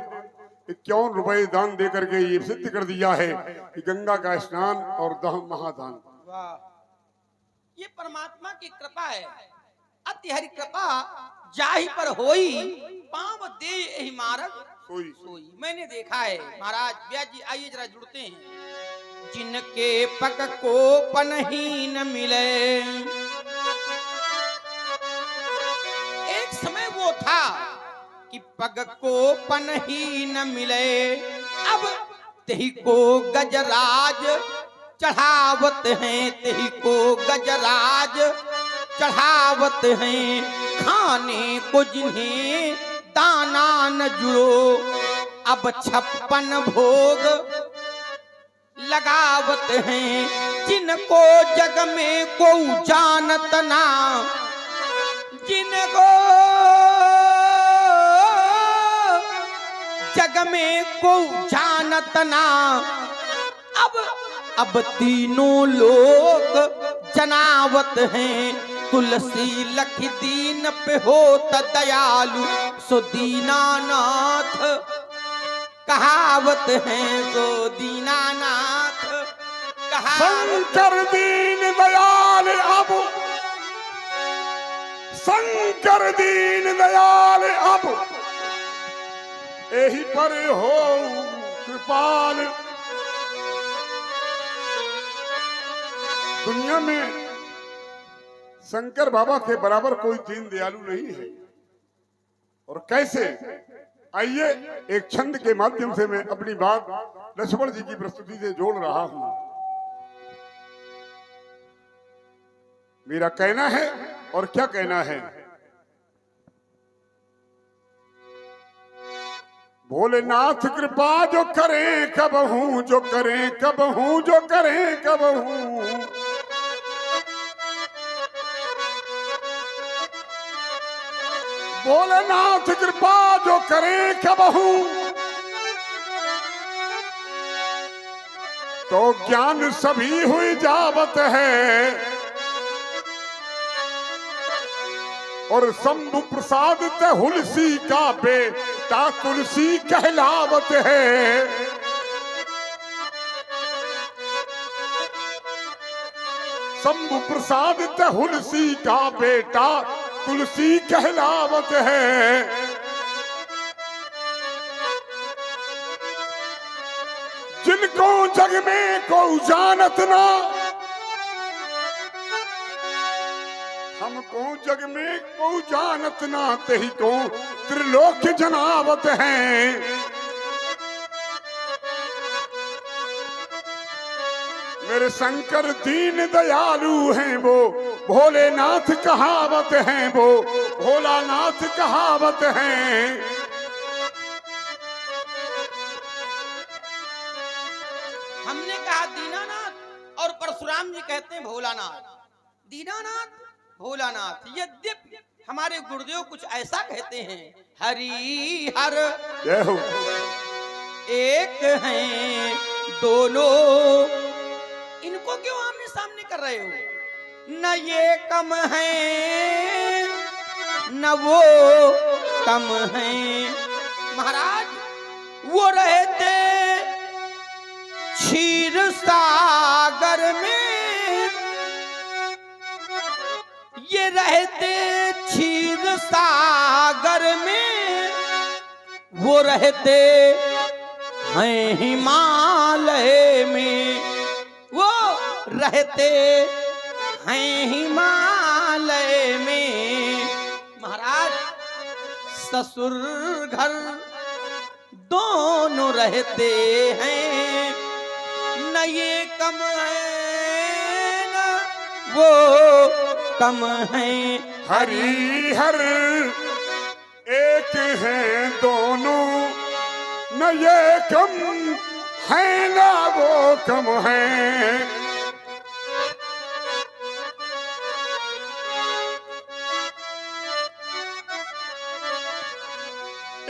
51 रुपए दान देकर के ये सिद्ध कर दिया है कि गंगा का स्नान और दहम महादान। वाह, ये परमात्मा की कृपा है। अति हरि कृपा जाहि पर होई, पाँव दे एहि मारग सोई सोई। मैंने देखा है महाराज। व्यास जी आइए जरा जुड़ते हैं। जिनके पग को पनही न मिले, एक समय वो था कि पग को पनही न मिले, अब तेही को गजराज चढ़ावत हैं, तेही को गजराज चढ़ावत हैं। खाने को जिन्हें दाना न जुड़ो, अब 56 भोग लगावत हैं। जिनको जग में को जानत ना, जिनको जग में को जानत ना, अब तीनों लोग जनावत हैं। तुलसी लख दीन पे होत दयालु, सो दीनानाथ कहावत है, सो दीनानाथ कहावत। शंकर दीन दयाल अब, शंकर दीन दयाल अब, एही पर हो कृपाल। दुनिया में शंकर बाबा के बराबर कोई दीन दयालु नहीं है। और कैसे, आइए एक छंद के माध्यम से मैं अपनी बात लक्ष्मण जी की प्रस्तुति से जोड़ रहा हूं। मेरा कहना है और क्या कहना है। भोलेनाथ कृपा जो करें कब हूं, जो करें कब हूं, जो करें कब हूं। भोलेनाथ कृपा जो करें कब हूं, तो ज्ञान सभी हुई जावत है। और शंभु प्रसाद तुलसी का बेटा तुलसी कहलावत है। शंभु प्रसाद तुलसी का बेटा तुलसी कहलावत है। जिनको जग में को जानत ना, हमको जग में को जानत ना, तेही को त्रिलोक जनावत हैं। मेरे शंकर दीन दयालु हैं, वो भोलेनाथ कहावत हैं, वो भोलानाथ कहावत हैं। हमने कहा दीनानाथ और परशुराम जी कहते हैं भोलानाथ। दीनानाथ भोलानाथ, यद्यपि हमारे गुरुदेव कुछ ऐसा कहते हैं, हरि हर जय हो। एक हैं दोनों, इनको क्यों आमने सामने कर रहे हो? न ये कम है न वो कम है। महाराज वो रहते क्षीर सागर में, ये रहते क्षीर सागर में, वो रहते हैं हिमालय में, वो रहते हैं हिमालय में। महाराज ससुर घर दोनों रहते हैं, न ये कम है न वो कम है। हरि हर एक हैं दोनों, न ये कम है न वो कम है।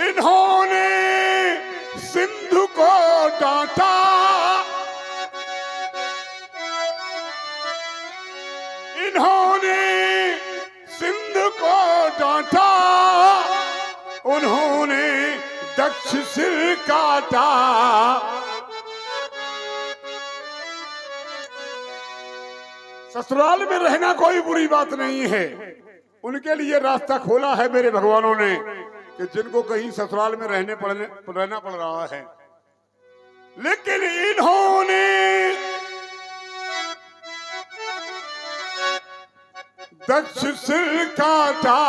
इन्होंने सिंधु को डांटा, इन्होंने सिंधु को डांटा, उन्होंने दक्ष सिर काटा। ससुराल में रहना कोई बुरी बात नहीं है, उनके लिए रास्ता खोला है मेरे भगवानों ने कि जिनको कहीं ससुराल में रहना पड़ रहा है, लेकिन इन्होंने दक्ष सिर काटा,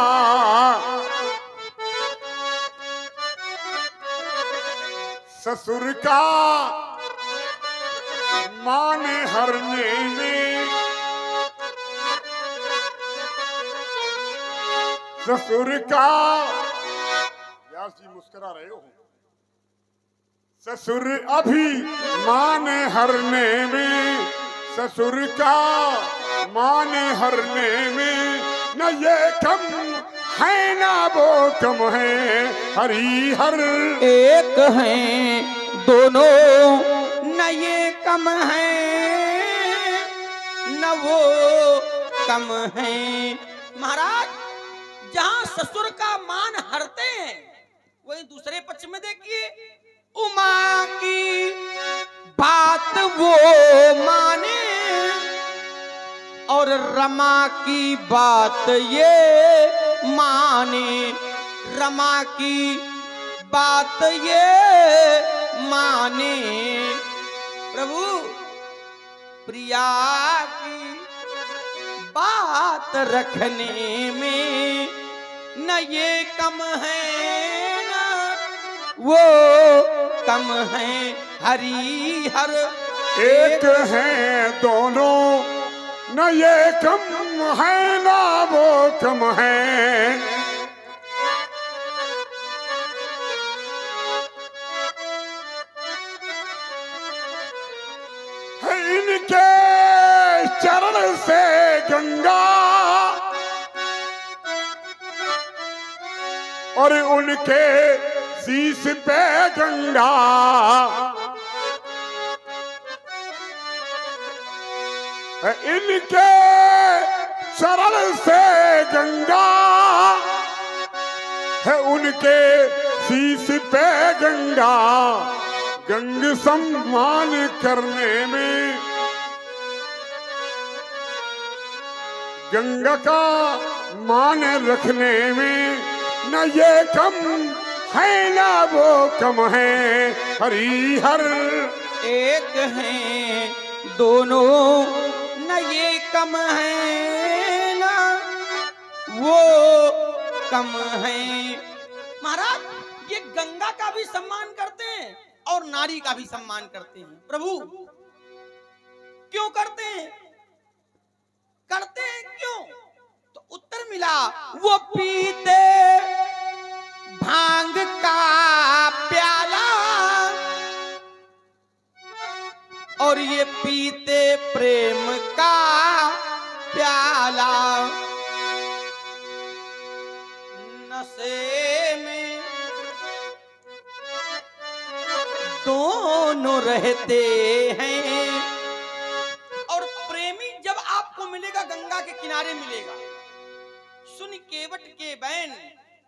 ससुर का मान हरने में, ससुर का, व्यास जी मुस्कुरा रहे हो, ससुर अभी मान हरने में, ससुर का मान हरने में, न ये कम है ना वो कम है, हरि हर एक हैं दोनों, न ये कम है न वो कम है। महाराज, जहां ससुर का मान हरते हैं वही दूसरे पक्ष में देखिए, उमा की बात वो माने और रमा की बात ये माने, रमा की बात ये माने। प्रभु, प्रिया की बात रखने में न ये कम है न वो कम है, हरि हर एक है दोनों, न ये कम है ना वो कम है। इनके चरण से गंगा और उनके शीश पे गंगा, इनके चरण से गंगा है, उनके शीश पे गंगा, गंग सम्मान करने में, गंगा का मान रखने में न ये कम है ना वो कम है, हरि हर एक हैं दोनों, न ये कम है न वो कम है। महाराज, ये गंगा का भी सम्मान करते हैं और नारी का भी सम्मान करते हैं। प्रभु, क्यों करते हैं? करते हैं क्यों? तो उत्तर मिला, वो पीते भांग का प्याला और ये पीते प्रेम का प्याला, नशे में दोनों रहते हैं। और प्रेमी जब आपको मिलेगा गंगा के किनारे मिलेगा, सुन केवट के बैन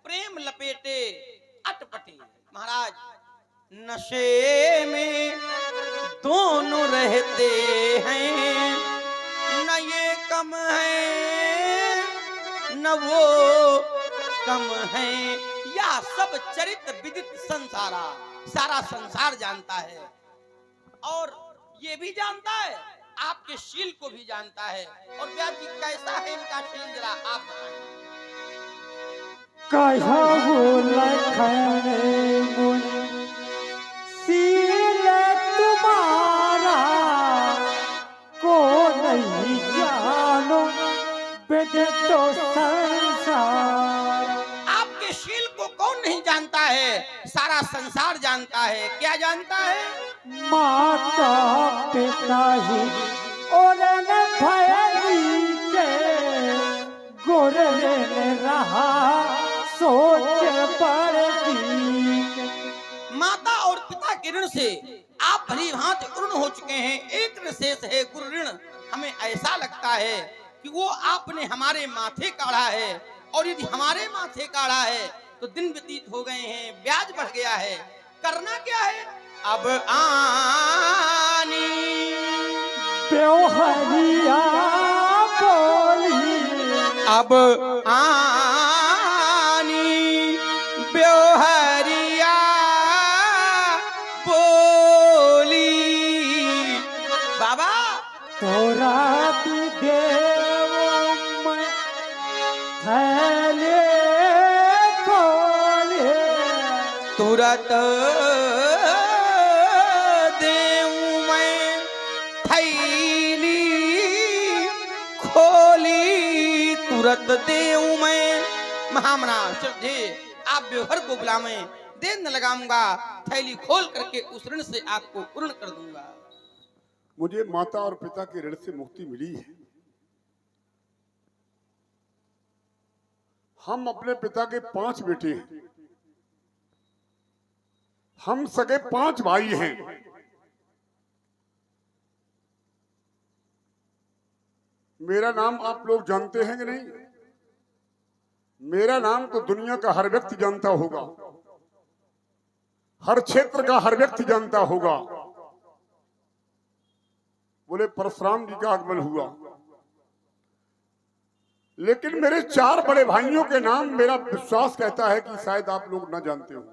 प्रेम लपेटे अटपटे। महाराज, नशे में दोनों रहते हैं, न ये कम है न वो कम है। या सब चरित विदित संसारा, सारा संसार जानता है और ये भी जानता है, आपके शील को भी जानता है। और व्यास जी, कैसा है इनका शील, जरा आप बताएं। कहु लखन मुनि शील तुम्हारा, को नहीं जानो विदितो संसार। आपके शील को कौन नहीं जानता है? सारा संसार जानता है। क्या जानता है? माता पिता ही और भयरी के गुर रहा सोच पड़ती। माता और पिता के ऋण से आप भली भांति ऋण हो चुके हैं। एक ऋण शेष है, गुरु ऋण। हमें ऐसा लगता है कि वो आपने हमारे माथे काढ़ा है, और यदि हमारे माथे काढ़ा है तो दिन व्यतीत हो गए हैं, ब्याज बढ़ गया है। करना क्या है? अब आनी बेवहरिया बोली अब आनी ब्योहरिया बोली। बाबा तोरा तू देव मैं थैले खोले तुरत देऊं मैं थैली खोली, तुरत देऊं मैं। महामना श्रद्धे आप व्यवहार को बुलावे, देर न लगाऊंगा, थैली खोल करके उस ऋण से आपको पूर्ण कर दूंगा। मुझे माता और पिता के ऋण से मुक्ति मिली है। हम अपने पिता के 5 बेटे हैं, हम सगे 5 भाई हैं। मेरा नाम आप लोग जानते हैं कि नहीं? मेरा नाम तो दुनिया का हर व्यक्ति जानता होगा, हर क्षेत्र का हर व्यक्ति जानता होगा। बोले परशुराम जी का आगमन हुआ, लेकिन मेरे 4 बड़े भाइयों के नाम मेरा विश्वास कहता है कि शायद आप लोग ना जानते हो,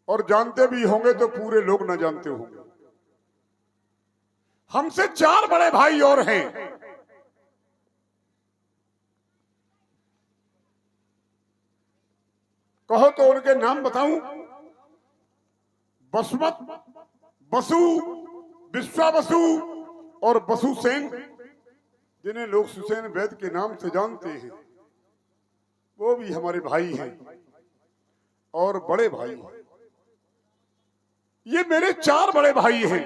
और जानते भी होंगे तो पूरे लोग ना जानते होंगे। हमसे 4 बड़े भाई और हैं। कहो तो उनके नाम बताऊं? बसुमत, बसु, विश्वावसु और बसुसेन, जिन्हें लोग सुसेन वैद्य के नाम से जानते हैं। वो भी हमारे भाई हैं और बड़े भाई हैं। ये मेरे 4 बड़े भाई हैं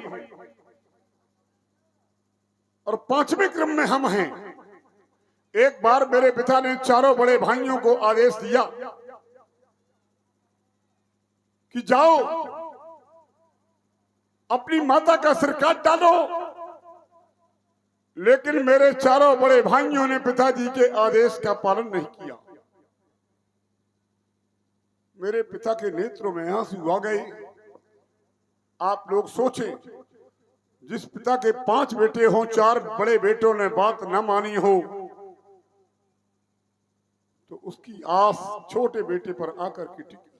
और 5वें क्रम में हम हैं। एक बार मेरे पिता ने 4 बड़े भाइयों को आदेश दिया कि जाओ अपनी माता का सिर काट डालो, लेकिन मेरे 4 बड़े भाइयों ने पिताजी के आदेश का पालन नहीं किया। मेरे पिता के नेत्रों में आंसू आ गए। आप लोग सोचें, जिस पिता के 5 बेटे हों, 4 बड़े बेटों ने बात न मानी हो, तो उसकी आस छोटे बेटे पर आकर के टिकी।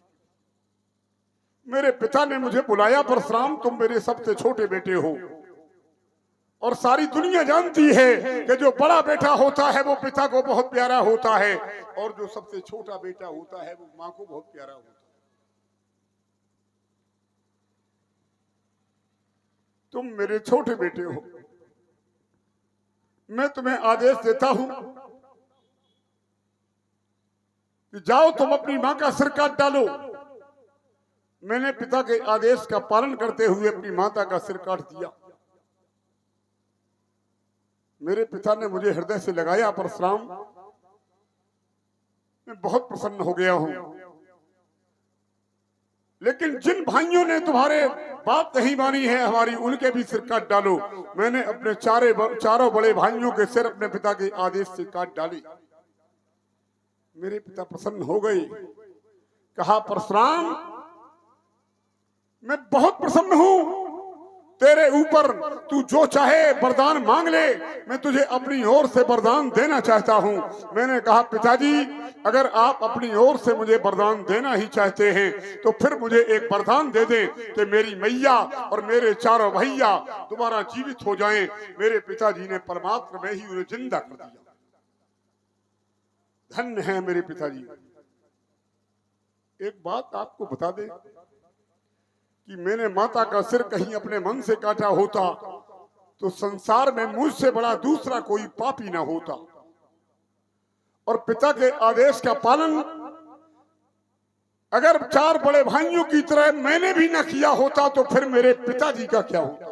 मेरे पिता ने मुझे बुलाया, परशुराम तुम मेरे सबसे छोटे बेटे हो, और सारी दुनिया जानती है कि जो बड़ा बेटा होता है वो पिता को बहुत प्यारा होता है, और जो सबसे छोटा बेटा होता है वो मां को बहुत प्यारा होता है। तुम मेरे छोटे बेटे हो, मैं तुम्हें आदेश देता हूं कि जाओ तुम अपनी मां का सिर काट डालो। मैंने पिता के आदेश का पालन करते हुए अपनी माता का सिर काट दिया। मेरे पिता ने मुझे हृदय से लगाया, परशुराम मैं बहुत प्रसन्न हो गया हूं, लेकिन जिन भाइयों ने तुम्हारे बात नहीं मानी है हमारी, उनके भी सिर काट डालो। मैंने अपने 4 बड़े भाइयों के सिर अपने पिता के आदेश से काट डाले। मेरे पिता प्रसन्न हो गए। कहा परशुराम मैं बहुत प्रसन्न हूं तेरे ऊपर, तू जो चाहे वरदान मांग ले, मैं तुझे अपनी ओर से वरदान देना चाहता हूं। मैंने कहा पिताजी अगर आप अपनी ओर से मुझे वरदान देना ही चाहते हैं तो फिर मुझे एक वरदान दे दें कि मेरी मैया और मेरे 4 भैया दोबारा जीवित हो जाएं। मेरे पिताजी ने परमात्मा में ही उन्हें जिंदा कर दिया। धन्य है मेरे पिताजी। एक बात आपको बता दे कि मैंने माता का सिर कहीं अपने मन से काटा होता तो संसार में मुझसे बड़ा दूसरा कोई पापी ना होता, और पिता के आदेश का पालन अगर 4 बड़े भाइयों की तरह मैंने भी ना किया होता तो फिर मेरे पिताजी का क्या होता।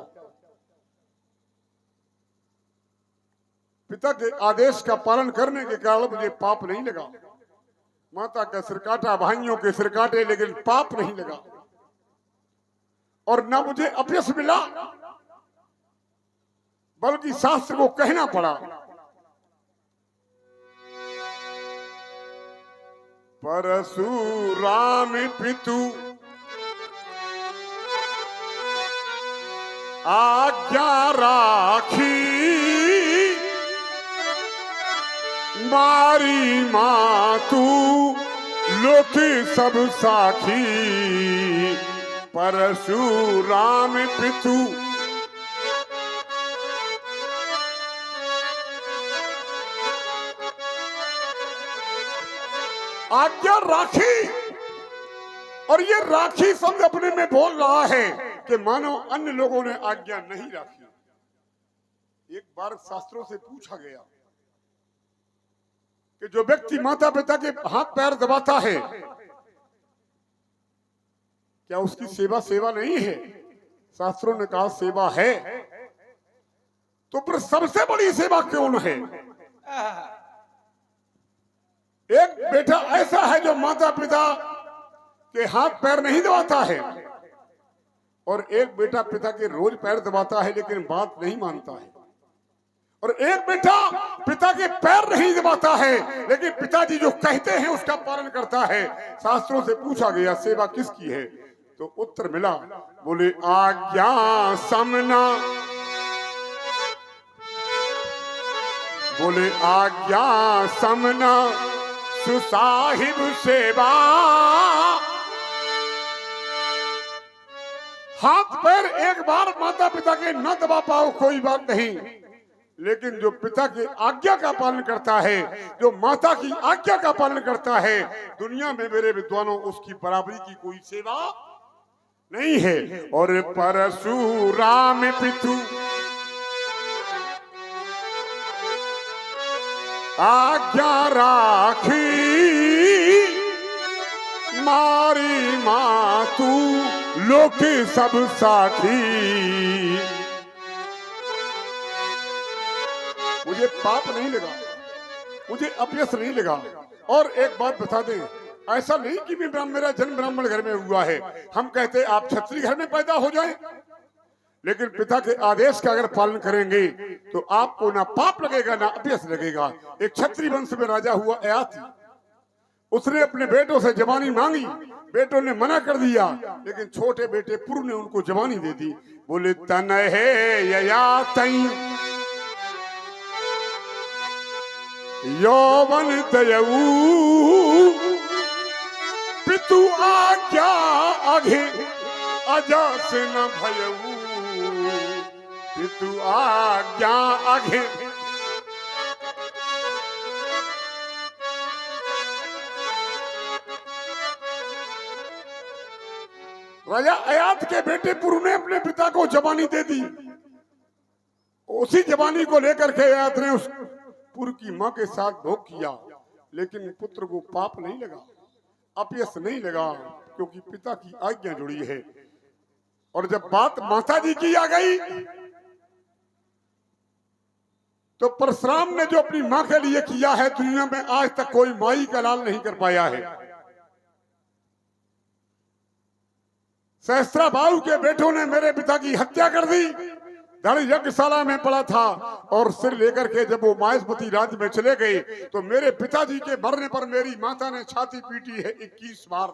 पिता के आदेश का पालन करने के कारण मुझे पाप नहीं लगा। माता का सिर काटा, भाइयों के सिर काटे, लेकिन पाप नहीं लगा, और ना मुझे अपयश मिला, बल्कि शास्त्र को कहना पड़ा परशुराम पितु आज्ञा राखी, मारी माँ तू लोक सब साखी, परशुराम पितु आज्ञा राखी। और ये राखी शब्द अपने में बोल रहा है कि मानो अन्य लोगों ने आज्ञा नहीं राखी। एक बार शास्त्रों से पूछा गया कि जो व्यक्ति माता पिता के हाथ पैर दबाता है, क्या उसकी सेवा सेवा नहीं है? शास्त्रों ने कहा सेवा है। तो फिर सबसे बड़ी सेवा क्यों है? एक बेटा ऐसा है जो माता पिता के हाथ पैर नहीं दबाता है, और एक बेटा पिता के रोज पैर दबाता है लेकिन बात नहीं मानता है, और एक बेटा पिता के पैर नहीं दबाता है लेकिन पिताजी जो कहते हैं उसका पालन करता है। शास्त्रों से पूछा गया सेवा किसकी है, तो उत्तर मिला, बोले आज्ञा समना, बोले आज्ञा समना सुसाहिब सेवा। हाथ पैर एक बार माता पिता के न दबा पाओ कोई बात नहीं, लेकिन जो पिता की आज्ञा का पालन करता है, जो माता की आज्ञा का पालन करता है, दुनिया में मेरे विद्वानों उसकी बराबरी की कोई सेवा नहीं है। और परशुराम पितु आज्ञा राखी, मारी माँ तू लोक सब साखी। मुझे पाप नहीं लगा, मुझे अपयश नहीं लगा। और एक बात बता दें, ऐसा नहीं कि मेरा जन्म ब्राह्मण घर में हुआ है। हम कहते आप क्षत्रिय घर में पैदा हो जाएं, लेकिन पिता के आदेश का अगर पालन करेंगे तो आपको ना पाप लगेगा ना अपयश लगेगा। एक क्षत्रिय वंश में राजा हुआ अयाति, उसने अपने बेटों से जवानी मांगी, बेटों ने मना कर दिया, लेकिन छोटे बेटे पुरु ने उनको जवानी दे दी। बोले तनहे ययातई यौवन दयऊ, पितु आज्ञा आगे अजास न भयऊ, पितु आज्ञा आगे। राजा अयात के बेटे पुरु ने अपने पिता को जवानी दे दी। उसी जवानी को लेकर के अयात ने उस पुरु की मां के साथ भोग किया, लेकिन पुत्र को पाप नहीं लगा, अपयश नहीं लगा, क्योंकि पिता की आज्ञा जुड़ी है। और जब बात माता जी की आ गई तो परशुराम ने जो अपनी मां के लिए किया है, दुनिया में आज तक कोई माई का लाल नहीं कर पाया है। सहस्त्राबाहु के बेटों ने मेरे पिता की हत्या कर दी। धड़ यज्ञशाला में पड़ा था और सिर लेकर के जब वो माहेशपति राज्य में चले गए तो मेरे पिताजी के मरने पर मेरी माता ने छाती पीटी है 21 बार।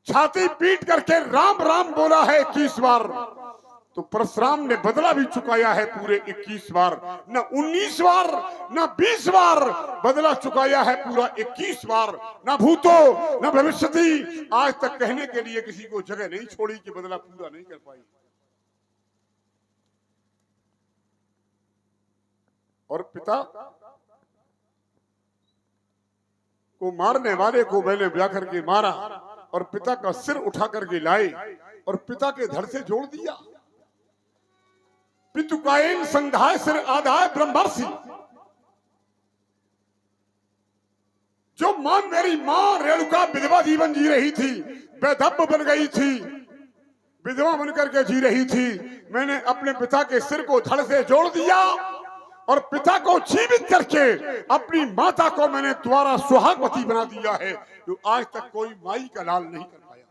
छाती पीट करके राम राम बोला है 21 बार। तो परशुराम ने बदला भी चुकाया है पूरे 21 बार, न 19 बार न 20 बार, बदला चुकाया है पूरा 21 बार। न भूतो न भविष्यति, आज तक कहने के लिए किसी को जगह नहीं छोड़ी कि बदला पूरा नहीं कर पाई। और पिता को मारने वाले को मैंने ब्याह करके मारा और पिता का सिर उठा करके लाए और पिता के धड़ से जोड़ दिया। पितु कायन संधाय सिर आधाय ब्रह्मर्षि। जो मां मेरी मां रेणुका विधवा जीवन जी रही थी, बेधब्ब बन गई थी, विधवा बनकर के जी रही थी, मैंने अपने पिता के सिर को धड़ से जोड़ दिया और पिता को जीवित करके अपनी माता को मैंने द्वारा सुहागवती बना दिया है, जो आज तक कोई माई का लाल नहीं कर पाया।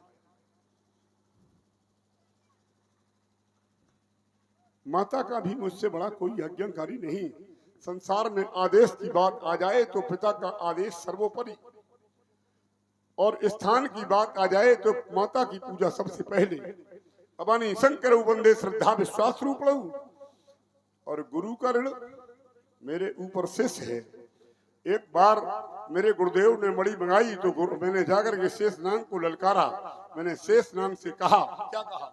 माता का भी मुझसे बड़ा कोई आज्ञाकारी नहीं। संसार में आदेश की बात आ जाए तो पिता का आदेश सर्वोपरि, और स्थान की बात आ जाए तो माता की पूजा सबसे पहले। अबानी शंकर वंदे श्रद्धा विश्वास रूप। और गुरु का ऋण मेरे ऊपर शेष है। एक बार मेरे गुरुदेव ने मणि मंगाई तो मैंने जाकर के शेष नाग को ललकारा। मैंने शेष नाग से कहा, क्या कहा?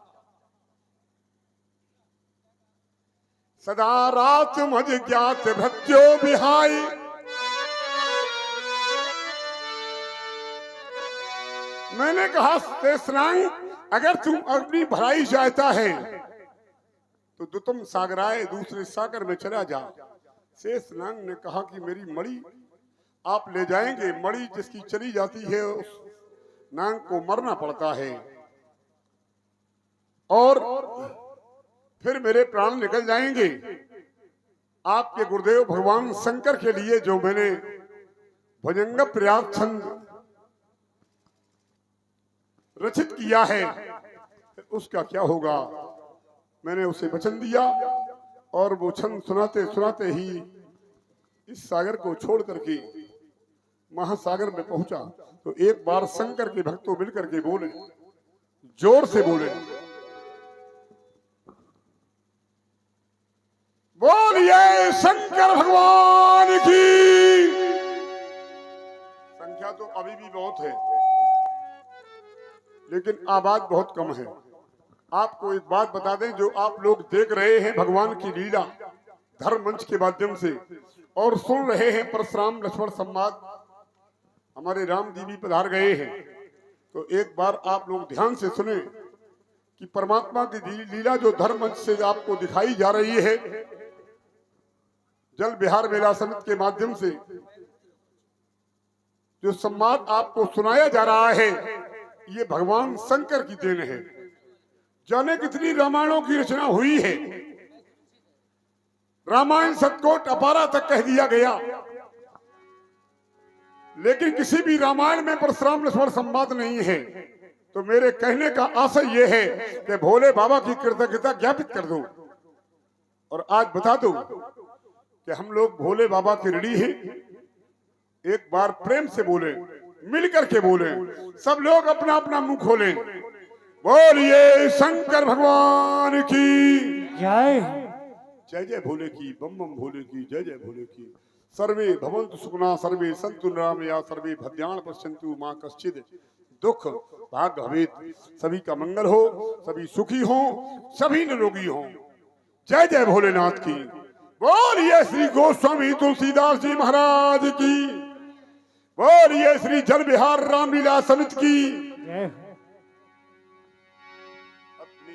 सदा रात मज ज्ञात भक्त्यो बिहाई, मैंने कहा शेषनाग अगर तुम अपनी भलाई चाहता है तो तुम सागराए दूसरे सागर में चला जा। शेषनाग ने कहा कि मेरी मणि आप ले जाएंगे, मणि जिसकी चली जाती है उस नाग को मरना पड़ता है और फिर मेरे प्राण निकल जाएंगे। आपके गुरुदेव भगवान शंकर के लिए जो मैंने भुजंग प्रयाग छंद रचित किया है उसका क्या होगा? मैंने उसे वचन दिया और वो छंद सुनाते सुनाते ही इस सागर को छोड़ करके महासागर में पहुंचा। तो एक बार शंकर के भक्तों मिलकर के बोले, जोर से बोले, बोलिए शंकर भगवान की। संख्या तो अभी भी बहुत है लेकिन आवाज बहुत कम है। आपको एक बात बता दें, जो आप लोग देख रहे हैं भगवान की लीला धर्म मंच के माध्यम से और सुन रहे हैं परशुराम लक्ष्मण संवाद, हमारे राम जी भी पधार गए हैं। तो एक बार आप लोग ध्यान से सुने कि परमात्मा की लीला जो धर्म मंच से आपको दिखाई जा रही है, जल बिहार मेला समिति के माध्यम से जो संवाद आपको सुनाया जा रहा है, ये भगवान शंकर की देन है। जाने कितनी रामायणों की रचना हुई है, रामायण सतकोट अपारा तक कह दिया गया, लेकिन किसी भी रामायण में परशुराम लक्ष्मण संवाद नहीं है। तो मेरे कहने का आशय यह है कि भोले बाबा की कृतज्ञता ज्ञापित कर दो और आज बता दो कि हम लोग भोले बाबा के ऋणी हैं। एक बार प्रेम से बोले, मिलकर के बोले, सब लोग अपना अपना मुंह खोलें, बोलिए शंकर भगवान की जय। जय जय भोले की, बम बम भोले की, जय जय भोले की। सर्वे भवन्तु सुखिनः, सर्वे सन्तु निरामया, सर्वे भद्राणि पश्यन्तु मा कश्चित् दुख भाग भवेत्। सभी का मंगल हो, सभी सुखी हो, सभी निरोगी हो। जय जय भोलेनाथ की। बोलिए श्री गोस्वामी तुलसीदास जी महाराज की, बोलिए श्री जल बिहार रामलीला समिति की जय। अपनी